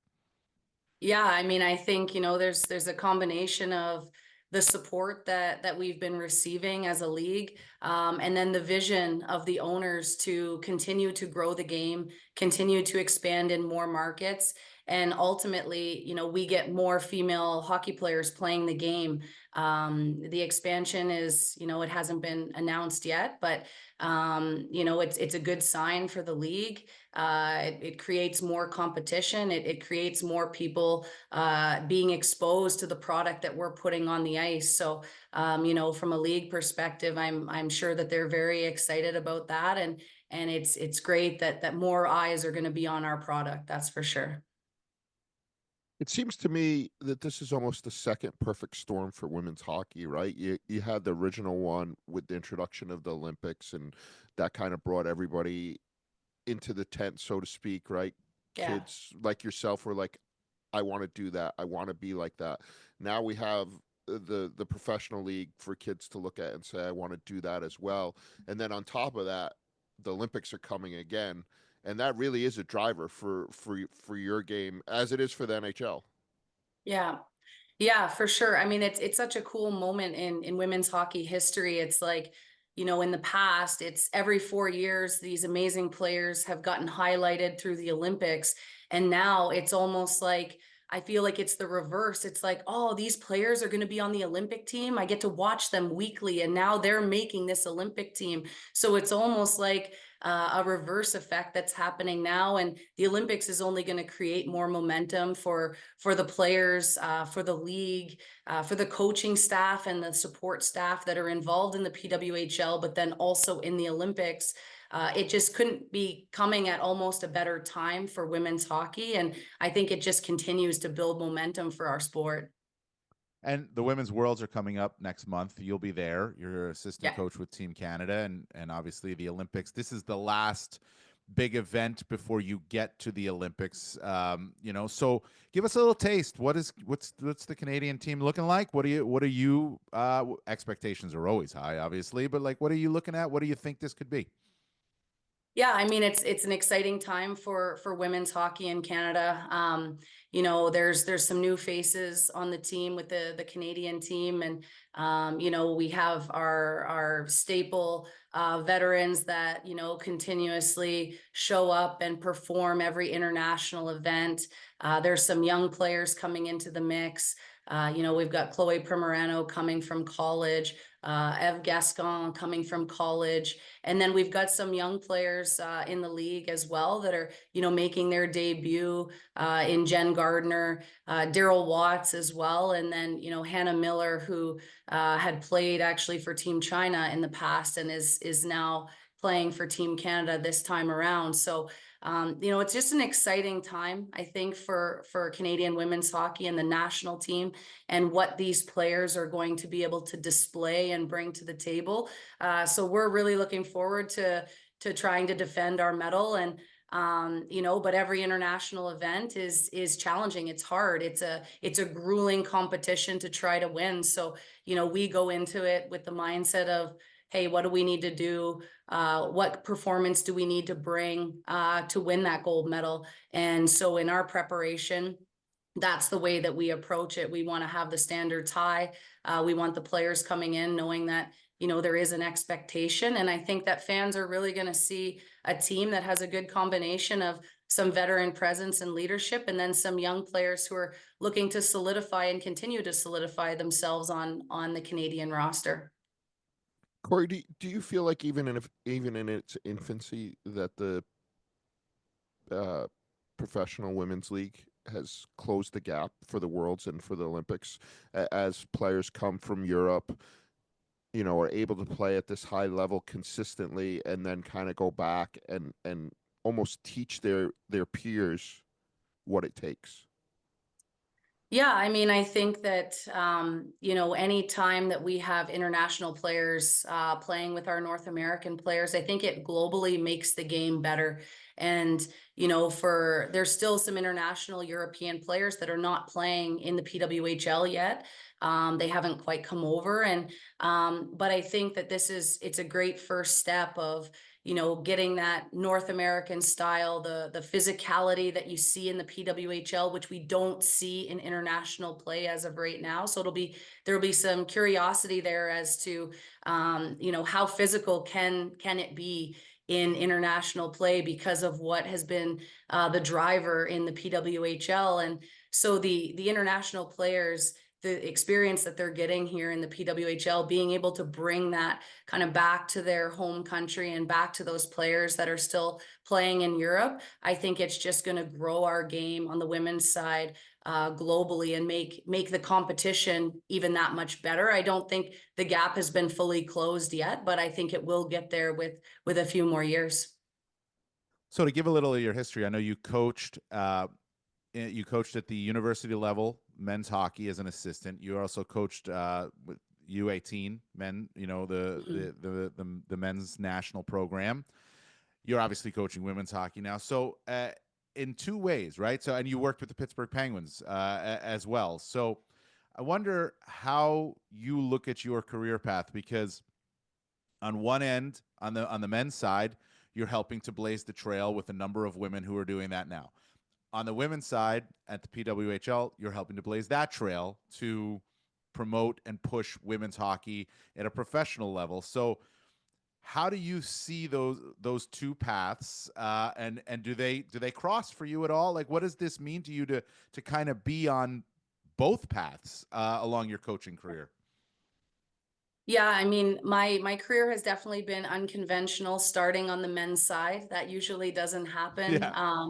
Yeah, I mean, I think, there's a combination of the support that we've been receiving as a league, and then the vision of the owners to continue to grow the game, continue to expand in more markets, and ultimately, we get more female hockey players playing the game. The expansion is, it hasn't been announced yet, but it's a good sign for the league. It creates more competition. It creates more people being exposed to the product that we're putting on the ice. So, from a league perspective, I'm sure that they're very excited about that, and it's great that more eyes are going to be on our product. That's for sure. It seems to me that this is almost the second perfect storm for women's hockey, right? You had the original one with the introduction of the Olympics, and that kind of brought everybody into the tent, so to speak, right? Yeah. Kids like yourself were like, I want to do that. I want to be like that. Now we have the professional league for kids to look at and say, I want to do that as well. And then on top of that, the Olympics are coming again, and that really is a driver for your game as it is for the NHL. Yeah. Yeah, for sure. I mean, it's such a cool moment in women's hockey history. It's like, in the past, it's every 4 years, these amazing players have gotten highlighted through the Olympics. And now it's almost like I feel like it's the reverse. It's like, oh, these players are going to be on the Olympic team. I get to watch them weekly, and now they're making this Olympic team. So it's almost like a reverse effect that's happening now, and the Olympics is only going to create more momentum for the players, for the league, for the coaching staff and the support staff that are involved in the PWHL, but then also in the Olympics. It just couldn't be coming at almost a better time for women's hockey, and I think it just continues to build momentum for our sport. And the women's worlds are coming up next month. You'll be there. You're assistant Yeah. coach with Team Canada, and obviously the Olympics. This is the last big event before you get to the Olympics. So give us a little taste. What's the Canadian team looking like? What are you expectations are always high, obviously, but like what are you looking at? What do you think this could be? Yeah, I mean it's an exciting time for women's hockey in Canada. There's some new faces on the team with the Canadian team, and we have our staple veterans that continuously show up and perform every international event. There's some young players coming into the mix. We've got Chloe Primerano coming from college, Ev Gascon coming from college. And then we've got some young players in the league as well that are, making their debut in Jen Gardner, Daryl Watts as well. And then, Hannah Miller, who had played actually for Team China in the past and is now playing for Team Canada this time around. So, it's just an exciting time, I think, for Canadian women's hockey and the national team, and what these players are going to be able to display and bring to the table. So we're really looking forward to trying to defend our medal. And but every international event is challenging. It's hard. It's a grueling competition to try to win. So, we go into it with the mindset of, hey, what do we need to do? What performance do we need to bring to win that gold medal? And so in our preparation, that's the way that we approach it. We want to have the standards high. We want the players coming in knowing that, there is an expectation. And I think that fans are really going to see a team that has a good combination of some veteran presence and leadership, and then some young players who are looking to solidify and continue to solidify themselves on the Canadian roster. Corey, do you feel like even in its infancy that the professional women's league has closed the gap for the Worlds and for the Olympics, as players come from Europe, are able to play at this high level consistently, and then kind of go back and almost teach their peers what it takes? Yeah, I mean, I think that, any time that we have international players playing with our North American players, I think it globally makes the game better. And, there's still some international European players that are not playing in the PWHL yet. They haven't quite come over. But I think that it's a great first step of, getting that North American style, the physicality that you see in the PWHL, which we don't see in international play as of right now. So there'll be some curiosity there as to, how physical can it be in international play, because of what has been the driver in the PWHL. And so the international players, the experience that they're getting here in the PWHL, being able to bring that kind of back to their home country and back to those players that are still playing in Europe, I think it's just going to grow our game on the women's side globally, and make the competition even that much better. I don't think the gap has been fully closed yet, but I think it will get there with a few more years. So to give a little of your history, I know you coached at the university level men's hockey as an assistant. You also coached with U18 men, the men's national program. You're obviously coaching women's hockey now. So in two ways, right? So, and you worked with the Pittsburgh Penguins as well. So I wonder how you look at your career path, because on one end, on the men's side, you're helping to blaze the trail with a number of women who are doing that now. On the women's side, at the PWHL, you're helping to blaze that trail to promote and push women's hockey at a professional level. So how do you see those two paths, and do they cross for you at all? Like, what does this mean to you to kind of be on both paths along your coaching career? Yeah, I mean, my career has definitely been unconventional, starting on the men's side. That usually doesn't happen. Yeah.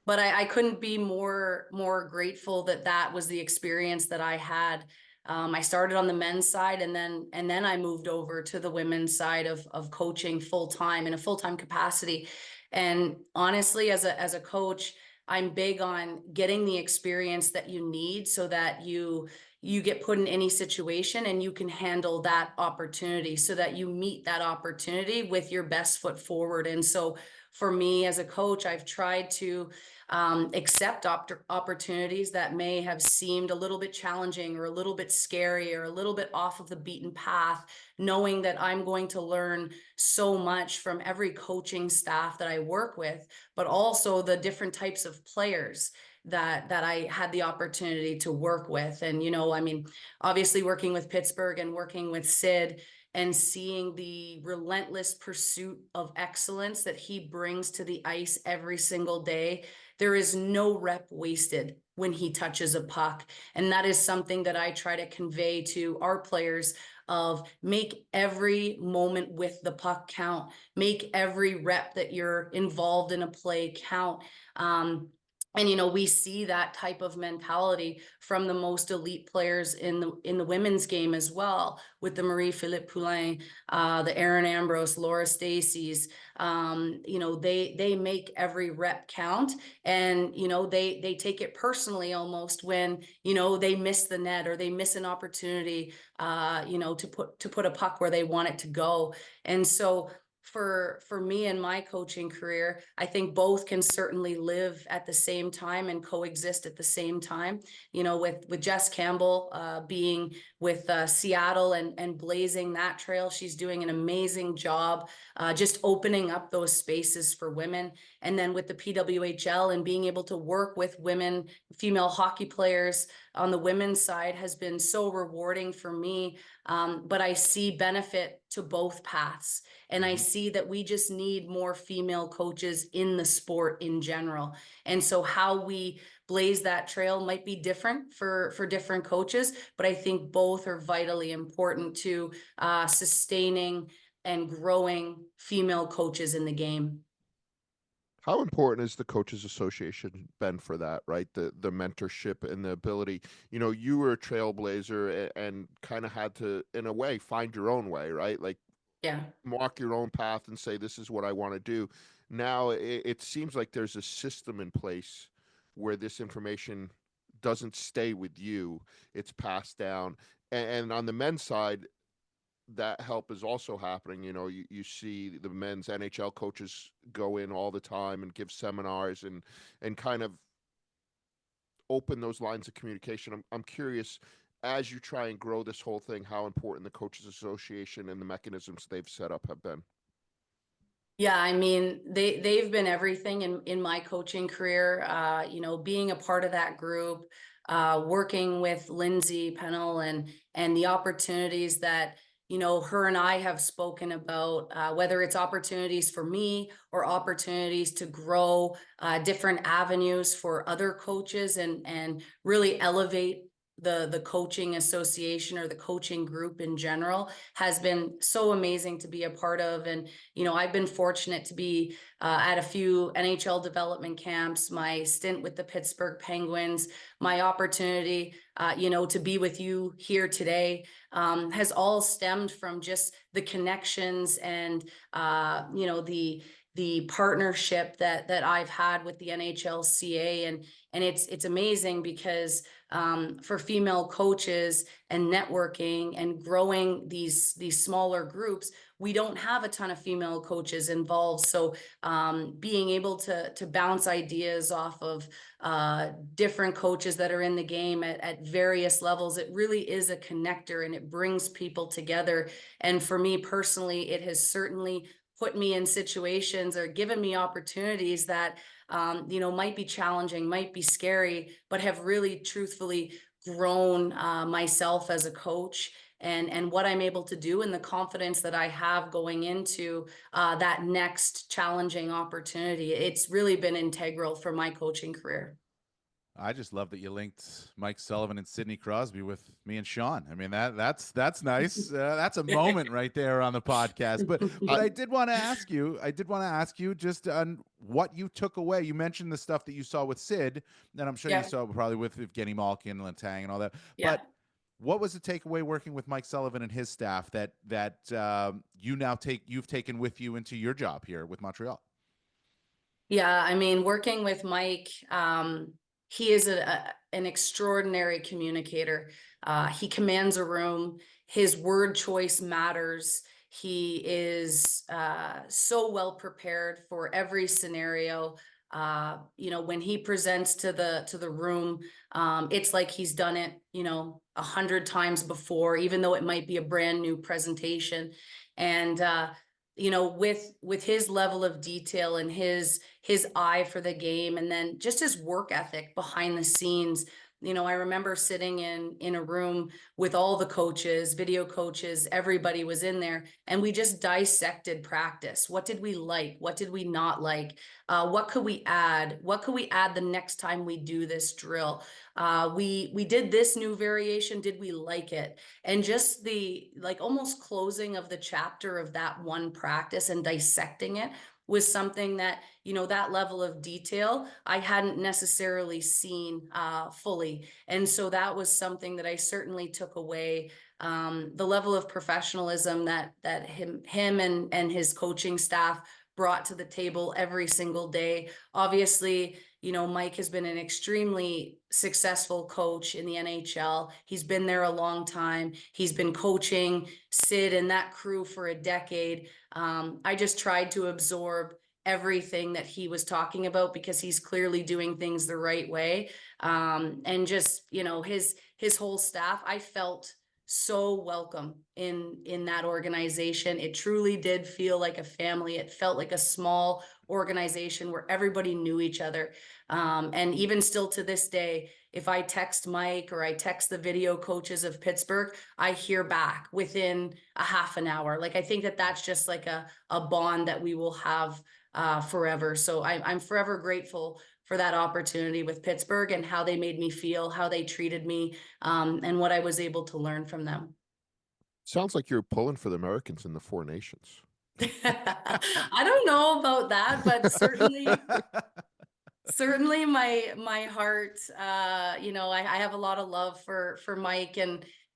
But I couldn't be more grateful that was the experience that I had. I started on the men's side, and then I moved over to the women's side of coaching full time, in a full time capacity. And honestly, as a coach, I'm big on getting the experience that you need, so that you get put in any situation and you can handle that opportunity, so that you meet that opportunity with your best foot forward. And so for me as a coach, I've tried to accept opportunities that may have seemed a little bit challenging, or a little bit scary, or a little bit off of the beaten path, knowing that I'm going to learn so much from every coaching staff that I work with, but also the different types of players that I had the opportunity to work with. And, I mean, obviously working with Pittsburgh and working with Sid, and seeing the relentless pursuit of excellence that he brings to the ice every single day. There is no rep wasted when he touches a puck. And that is something that I try to convey to our players, of make every moment with the puck count, make every rep that you're involved in a play count. And we see that type of mentality from the most elite players in the women's game as well, with the Marie-Philippe Poulin, the Erin Ambrose, Laura Stacey's. They make every rep count, and they take it personally almost when they miss the net or they miss an opportunity, to put a puck where they want it to go. And so for me and my coaching career, I think both can certainly live at the same time and coexist at the same time. With Jess Campbell being with Seattle and blazing that trail, she's doing an amazing job just opening up those spaces for women. And then with the PWHL and being able to work with women, female hockey players on the women's side has been so rewarding for me. But I see benefit to both paths. And I see that we just need more female coaches in the sport in general. And so how we blaze that trail might be different for different coaches, but I think both are vitally important to sustaining and growing female coaches in the game. How important is the Coaches Association been for that, right? The mentorship and the ability, you were a trailblazer and kind of had to, in a way, find your own way, right? Like, yeah, mark your own path and say, this is what I want to do. Now it seems like there's a system in place where this information doesn't stay with you, it's passed down. And on the men's side, that help is also happening. You see the men's NHL coaches go in all the time and give seminars and kind of open those lines of communication. I'm curious, as you try and grow this whole thing, how important the Coaches Association and the mechanisms they've set up have been. Yeah, I mean, they've been everything in my coaching career. Being a part of that group, working with Lindsay Pennell and the opportunities that her and I have spoken about, whether it's opportunities for me or opportunities to grow different avenues for other coaches and really elevate the coaching association or the coaching group in general, has been so amazing to be a part of. And I've been fortunate to be at a few NHL development camps, my stint with the Pittsburgh Penguins, my opportunity to be with you here today, has all stemmed from just the connections and the partnership that I've had with the NHLCA. And it's amazing because for female coaches and networking and growing these smaller groups, we don't have a ton of female coaches involved. So being able to bounce ideas off of different coaches that are in the game at various levels, it really is a connector and it brings people together. And for me personally, it has certainly put me in situations or given me opportunities that might be challenging, might be scary, but have really truthfully grown myself as a coach and what I'm able to do and the confidence that I have going into that next challenging opportunity. It's really been integral for my coaching career. I just love that you linked Mike Sullivan and Sidney Crosby with me and Sean. I mean, that's nice. That's a moment right there on the podcast. But I did want to ask you just on what you took away. You mentioned the stuff that you saw with Sid, and I'm sure you saw probably with Evgeny Malkin, Letang, and all that. Yeah. But what was the takeaway working with Mike Sullivan and his staff that you've taken with you into your job here with Montreal? Yeah, I mean, working with Mike, he is an extraordinary communicator. He commands a room. His word choice matters. He is so well prepared for every scenario. When he presents to the room, it's like he's done it, 100 times before, even though it might be a brand new presentation. And with his level of detail and his eye for the game, and then just his work ethic behind the scenes. I remember sitting in a room with all the coaches, video coaches, everybody was in there, and we just dissected practice. What did we like? What did we not like? What could we add? What could we add the next time we do this drill? We did this new variation. Did we like it? And just the almost closing of the chapter of that one practice and dissecting it was something that, that level of detail I hadn't necessarily seen fully. And so that was something that I certainly took away. The level of professionalism that him and his coaching staff brought to the table every single day. Obviously, Mike has been an extremely successful coach in the NHL. He's been there a long time. He's been coaching Sid and that crew for a decade. I just tried to absorb everything that he was talking about because he's clearly doing things the right way. And just, his whole staff, I felt so welcome in that organization. It truly did feel like a family. It felt like a small organization where everybody knew each other. And even still to this day, if I text Mike or I text the video coaches of Pittsburgh, I hear back within a half an hour. Like, I think that that's just like a bond that we will have forever. So I'm forever grateful for that opportunity with Pittsburgh and how they made me feel, how they treated me, and what I was able to learn from them. Sounds like you're pulling for the Americans in the Four Nations. I don't know about that, but certainly my heart, I have a lot of love for Mike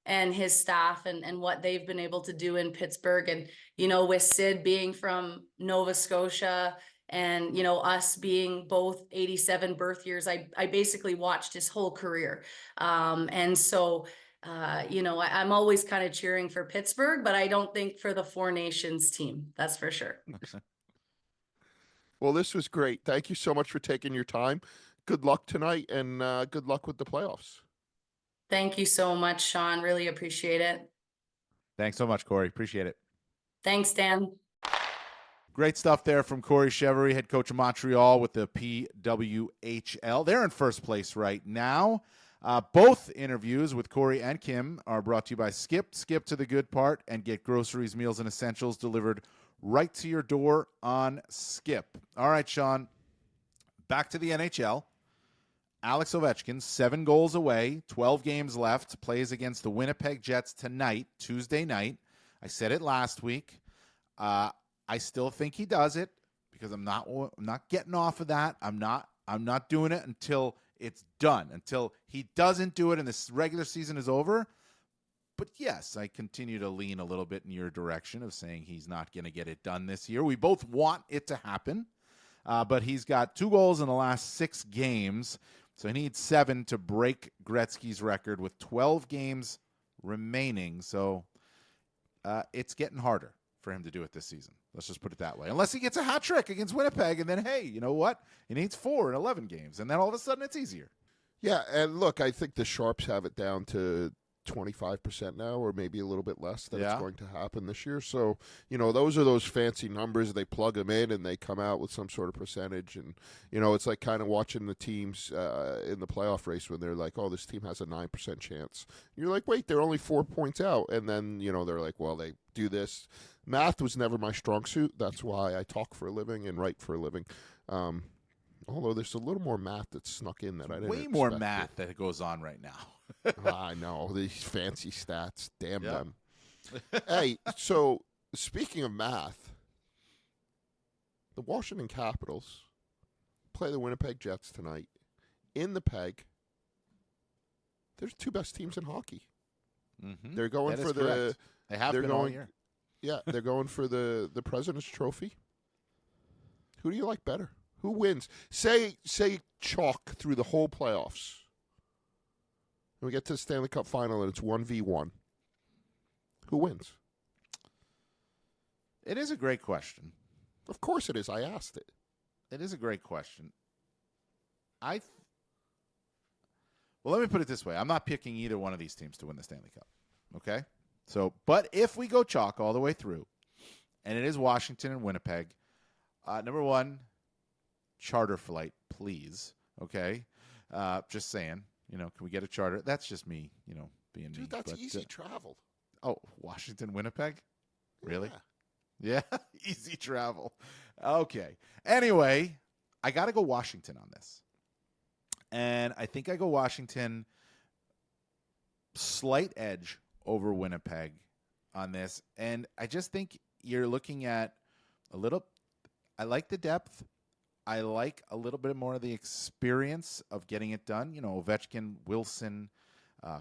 and his staff and what they've been able to do in Pittsburgh. And, with Sid being from Nova Scotia and, us being both 87 birth years, I basically watched his whole career. And so, I'm always kind of cheering for Pittsburgh, but I don't think for the Four Nations team. That's for sure. Well, this was great. Thank you so much for taking your time. Good luck tonight, and good luck with the playoffs. Thank you so much, Sean. Really appreciate it. Thanks so much, Corey. Appreciate it. Thanks, Dan. Great stuff there from Corey Cheverie, head coach of Montreal with the PWHL. They're in first place right now. Both interviews with Corey and Kim are brought to you by Skip. Skip to the good part and get groceries, meals, and essentials delivered right to your door on Skip. All right, Sean, back to the NHL. Alex Ovechkin, 7 goals away, 12 games left, plays against the Winnipeg Jets tonight, Tuesday night. I said it last week. I still think he does it because I'm not getting off of that. I'm not doing it until it's done, until he doesn't do it and this regular season is over. But yes, I continue to lean a little bit in your direction of saying he's not going to get it done this year. We both want it to happen, but he's got 2 goals in the last 6 games, so he needs 7 to break Gretzky's record with 12 games remaining. So it's getting harder for him to do it this season. Let's just put it that way. Unless he gets a hat trick against Winnipeg, and then, hey, you know what? He needs 4 in 11 games, and then all of a sudden it's easier. Yeah, and look, I think the Sharps have it down to 25% now, or maybe a little bit less, that it's going to happen this year. So, those are those fancy numbers. They plug them in and they come out with some sort of percentage. And, it's like kind of watching the teams in the playoff race when they're like, oh, this team has a 9% chance. And you're like, wait, they're only 4 points out. And then, they're like, well, they do this. Math was never my strong suit. That's why I talk for a living and write for a living. Although there's a little more math that's snuck in that I didn't expect. Way more math that goes on right now. I know, these fancy stats. Damn them. Hey, so speaking of math, the Washington Capitals play the Winnipeg Jets tonight in the Peg. They're the 2 best teams in hockey. Mm-hmm. They're going for correct. They have been all year. Yeah, they're going for the President's Trophy. Who do you like better? Who wins? Say chalk through the whole playoffs. We get to the Stanley Cup final and it's 1v1. Who wins? It is a great question. Of course it is. I asked it. It is a great question. Well, let me put it this way. I'm not picking either one of these teams to win the Stanley Cup. Okay? So, but if we go chalk all the way through, and it is Washington and Winnipeg, number 1, charter flight, please. Okay? Just saying. Can we get a charter? That's just me, being me. Dude, that's easy travel. Oh, Washington, Winnipeg? Really? Yeah. Yeah, easy travel. Okay. Anyway, I got to go Washington on this. And I think I go Washington slight edge over Winnipeg on this. And I just think you're looking at I like the depth. I like a little bit more of the experience of getting it done. You know, Ovechkin, Wilson,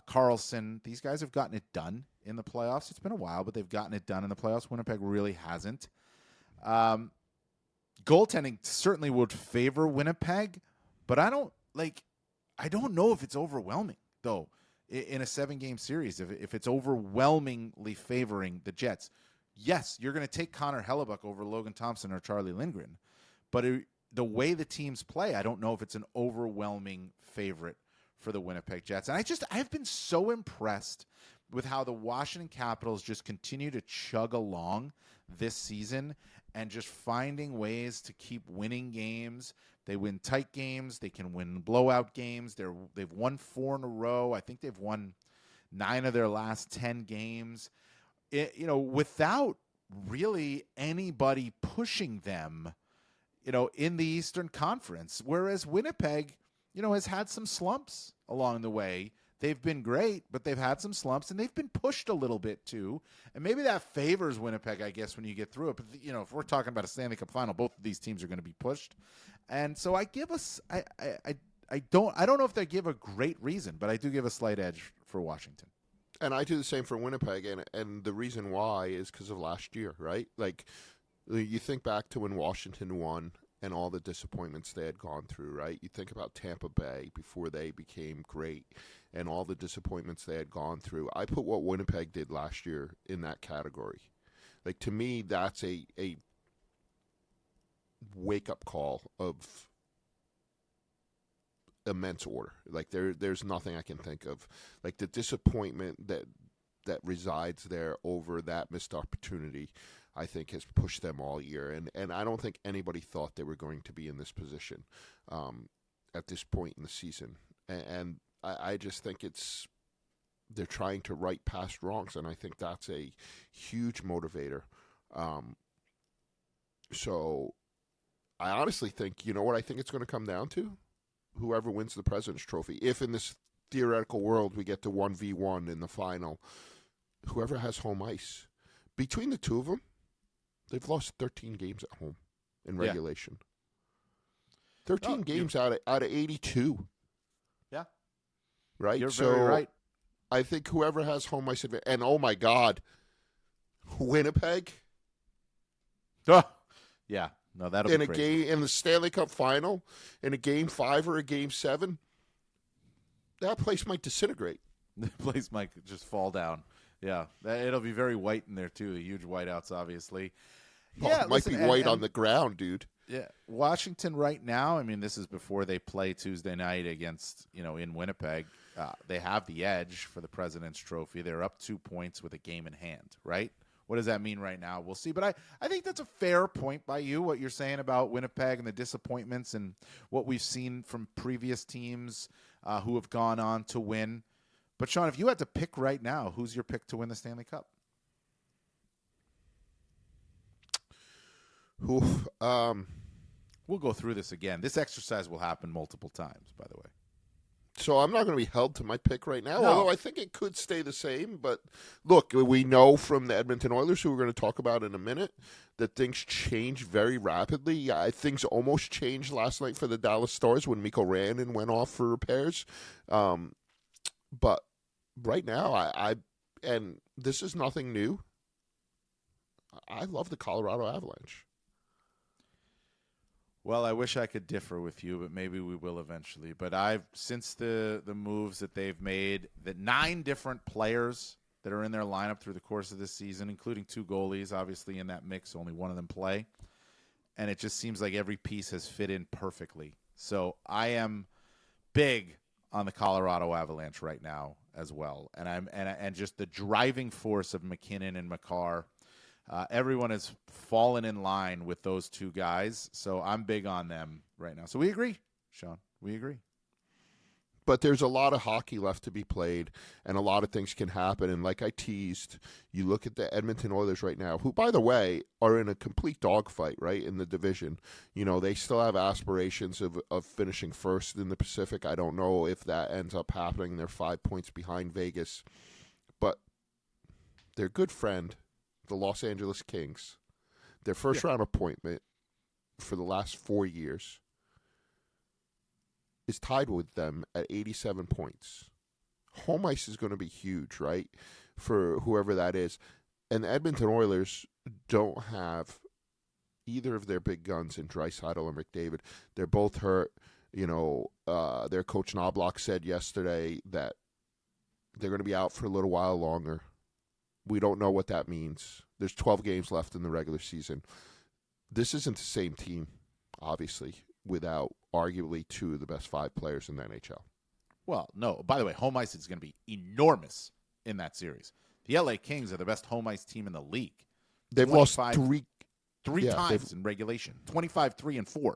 Carlson, these guys have gotten it done in the playoffs. It's been a while, but they've gotten it done in the playoffs. Winnipeg really hasn't. Goaltending certainly would favor Winnipeg, but I don't know if it's overwhelming, though, in a 7-game series, if it's overwhelmingly favoring the Jets. Yes, you're going to take Connor Hellebuck over Logan Thompson or Charlie Lindgren, but the way the teams play, I don't know if it's an overwhelming favorite for the Winnipeg Jets. And I've been so impressed with how the Washington Capitals just continue to chug along this season and just finding ways to keep winning games. They win tight games. They can win blowout games. They've won 4 in a row. I think they've won 9 of their last 10 games. Without really anybody pushing them, in the Eastern Conference. Whereas Winnipeg, has had some slumps along the way. They've been great, but they've had some slumps, and they've been pushed a little bit too. And maybe that favors Winnipeg, I guess, when you get through it. But, if we're talking about a Stanley Cup final, both of these teams are going to be pushed. And so I don't know if they give a great reason, but I do give a slight edge for Washington. And I do the same for Winnipeg, and the reason why is because of last year, right? Like, you think back to when Washington won and all the disappointments they had gone through, right? You think about Tampa Bay before they became great and all the disappointments they had gone through. I put what Winnipeg did last year in that category. Like, to me, that's a wake-up call of immense order. Like, there's nothing I can think of. Like, the disappointment that resides there over that missed opportunity, I think, has pushed them all year. And I don't think anybody thought they were going to be in this position at this point in the season. And I just think they're trying to right past wrongs, and I think that's a huge motivator. So I honestly think, you know what I think it's going to come down to? Whoever wins the President's Trophy. If in this theoretical world we get to 1v1 in the final, whoever has home ice. Between the two of them, they've lost 13 games at home in regulation. 13 games out of 82. Yeah. Right? You're very right. I think whoever has home ice advantage, and oh my God, Winnipeg. Oh, yeah. No, that'll be crazy. Game in the Stanley Cup final, in a Game 5 or a Game 7, that place might disintegrate. The place might just fall down. Yeah, it'll be very white in there too. Huge whiteouts, obviously. Yeah, it might be white on the ground, dude. Yeah, Washington right now. I mean, this is before they play Tuesday night against in Winnipeg. They have the edge for the President's Trophy. They're up 2 points with a game in hand. Right. What does that mean right now? We'll see. But I think that's a fair point by you, what you're saying about Winnipeg and the disappointments and what we've seen from previous teams who have gone on to win. But, Sean, if you had to pick right now, who's your pick to win the Stanley Cup? We'll go through this again. This exercise will happen multiple times, by the way. So I'm not going to be held to my pick right now, No. although I think it could stay the same. But look, we know from the Edmonton Oilers, who we're going to talk about in a minute, that things change very rapidly. Things almost changed last night for the Dallas Stars when Mikko Rantanen went off for repairs. But right now, and this is nothing new, I love the Colorado Avalanche. Well, I wish I could differ with you, but maybe we will eventually. But since the moves that they've made, the 9 different players that are in their lineup through the course of this season, including 2 goalies, obviously in that mix, only one of them play. And it just seems like every piece has fit in perfectly. So I am big on the Colorado Avalanche right now as well. And just the driving force of McKinnon and Makar. Everyone has fallen in line with those 2 guys, so I'm big on them right now. So we agree, Sean. We agree. But there's a lot of hockey left to be played, and a lot of things can happen. And like I teased, you look at the Edmonton Oilers right now, who, by the way, are in a complete dogfight, right, in the division. They still have aspirations of finishing first in the Pacific. I don't know if that ends up happening. They're 5 points behind Vegas. But their good friend, the Los Angeles Kings, their first-round appointment, for the last 4 years, is tied with them at 87 points. Home ice is going to be huge, right, for whoever that is. And the Edmonton Oilers don't have either of their big guns in Draisaitl or McDavid. They're both hurt. Their coach Knobloch said yesterday that they're going to be out for a little while longer. We don't know what that means. There's 12 games left in the regular season. This isn't the same team, obviously, without arguably two of the best 5 players in the NHL. Well, no. By the way, home ice is going to be enormous in that series. The LA Kings are the best home ice team in the league. They've lost three times in regulation. 25-3-4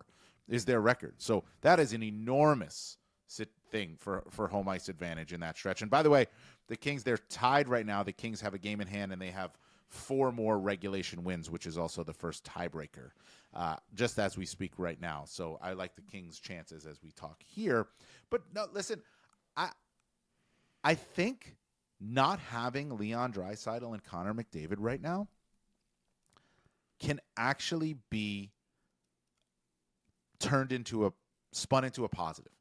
is their record. So that is an enormous thing for home ice advantage in that stretch. And by the way, the Kings, they're tied right now. The Kings have a game in hand, and they have 4 more regulation wins, which is also the first tiebreaker, just as we speak right now. So I like the Kings' chances as we talk here. But no, listen, I think not having Leon Draisaitl and Connor McDavid right now can actually be spun into a positive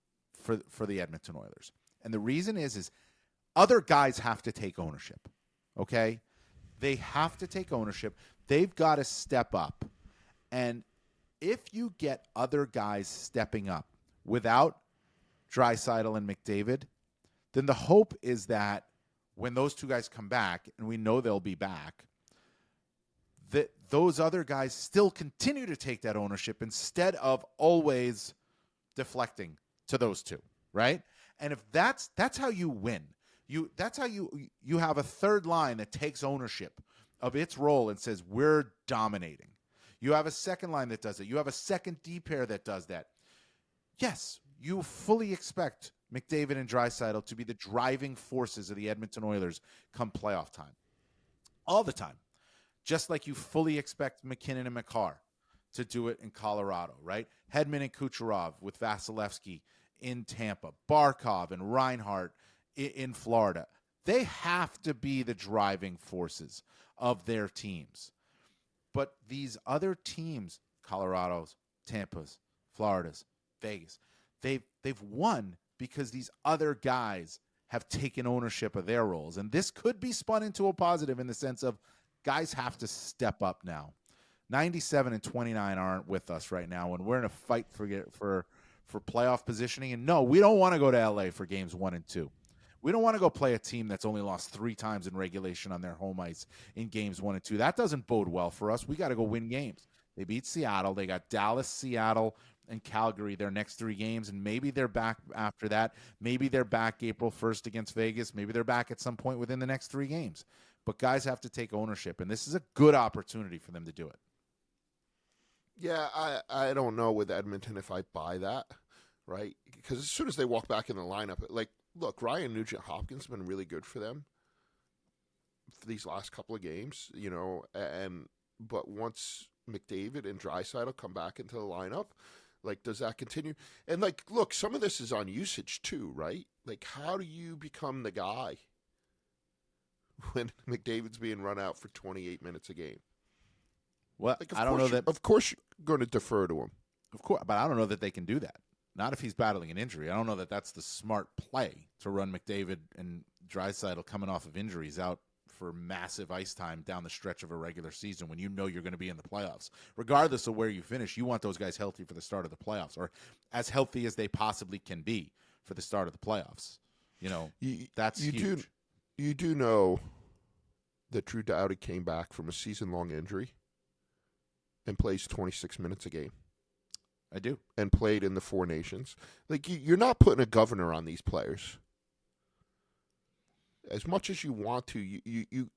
for the Edmonton Oilers. And the reason is other guys have to take ownership, okay? They have to take ownership. They've got to step up. And if you get other guys stepping up without Draisaitl and McDavid, then the hope is that when those 2 guys come back, and we know they'll be back, that those other guys still continue to take that ownership instead of always deflecting to those 2, right? And if that's how you win. That's how you have a third line that takes ownership of its role and says, we're dominating. You have a second line that does it. You have a second D pair that does that. Yes, you fully expect McDavid and Draisaitl to be the driving forces of the Edmonton Oilers come playoff time. All the time. Just like you fully expect McKinnon and Makar to do it in Colorado, right? Hedman and Kucherov with Vasilevsky in Tampa. Barkov and Reinhart in Florida. They have to be the driving forces of their teams. But these other teams, Colorado's, Tampa's, Florida's, Vegas, they've won because these other guys have taken ownership of their roles. And this could be spun into a positive in the sense of guys have to step up now. 97 and 29 aren't with us right now, and we're in a fight for playoff positioning. And no, we don't want to go to LA for games 1 and 2. We don't want to go play a team that's only lost 3 times in regulation on their home ice in games 1 and 2. That doesn't bode well for us. We got to go win games. They beat Seattle. They got Dallas, Seattle, and Calgary their next 3 games, and maybe they're back after that. Maybe they're back April 1st against Vegas. Maybe they're back at some point within the next 3 games. But guys have to take ownership, and this is a good opportunity for them to do it. Yeah, I don't know with Edmonton if I buy that, right? Because as soon as they walk back in the lineup, like, look, Ryan Nugent-Hopkins has been really good for them for these last couple of games, but once McDavid and Draisaitl come back into the lineup, like, does that continue? And, like, look, some of this is on usage too, right? Like, how do you become the guy when McDavid's being run out for 28 minutes a game? Well, like, I don't know that. Of course, you're going to defer to him. Of course, but I don't know that they can do that. Not if he's battling an injury. I don't know that that's the smart play to run McDavid and Draisaitl coming off of injuries out for massive ice time down the stretch of a regular season when you know you're going to be in the playoffs. Regardless of where you finish, you want those guys healthy for the start of the playoffs, or as healthy as they possibly can be for the start of the playoffs. That's huge. You do know that Drew Doughty came back from a season-long injury and plays 26 minutes a game. I do. And played in the 4 Nations. Like, you're not putting a governor on these players. As much as you want to, you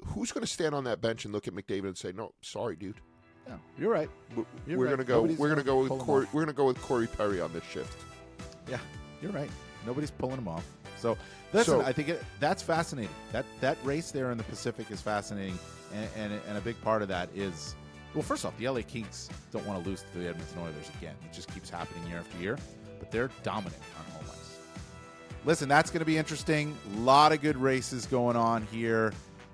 who's going to stand on that bench and look at McDavid and say, "No, sorry, dude." Yeah, you're right. We're going to go. We're going to go with Corey. We're going to go with Corey Perry on this shift. Yeah, you're right. Nobody's pulling him off. So listen, I think that's fascinating. That race there in the Pacific is fascinating, and a big part of that is, well, first off, the LA Kings don't want to lose to the Edmonton Oilers again. It just keeps happening year after year, but they're dominant on home ice. Listen, that's going to be interesting. A lot of good races going on here.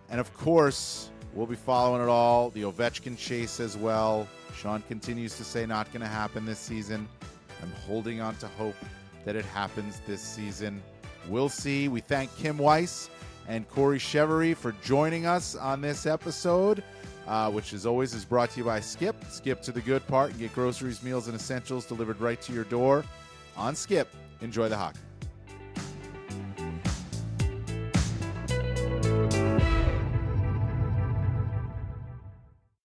And, of course, We'll be following it all. The Ovechkin chase as well. Sean continues to say not going to happen this season. I'm holding on to hope that it happens this season. We'll see. We thank Kim Weiss and Corey Chevery for joining us on this episode, which as always is brought to you by Skip. Skip to the good part and get groceries, meals, and essentials delivered right to your door on Skip. Enjoy the hockey.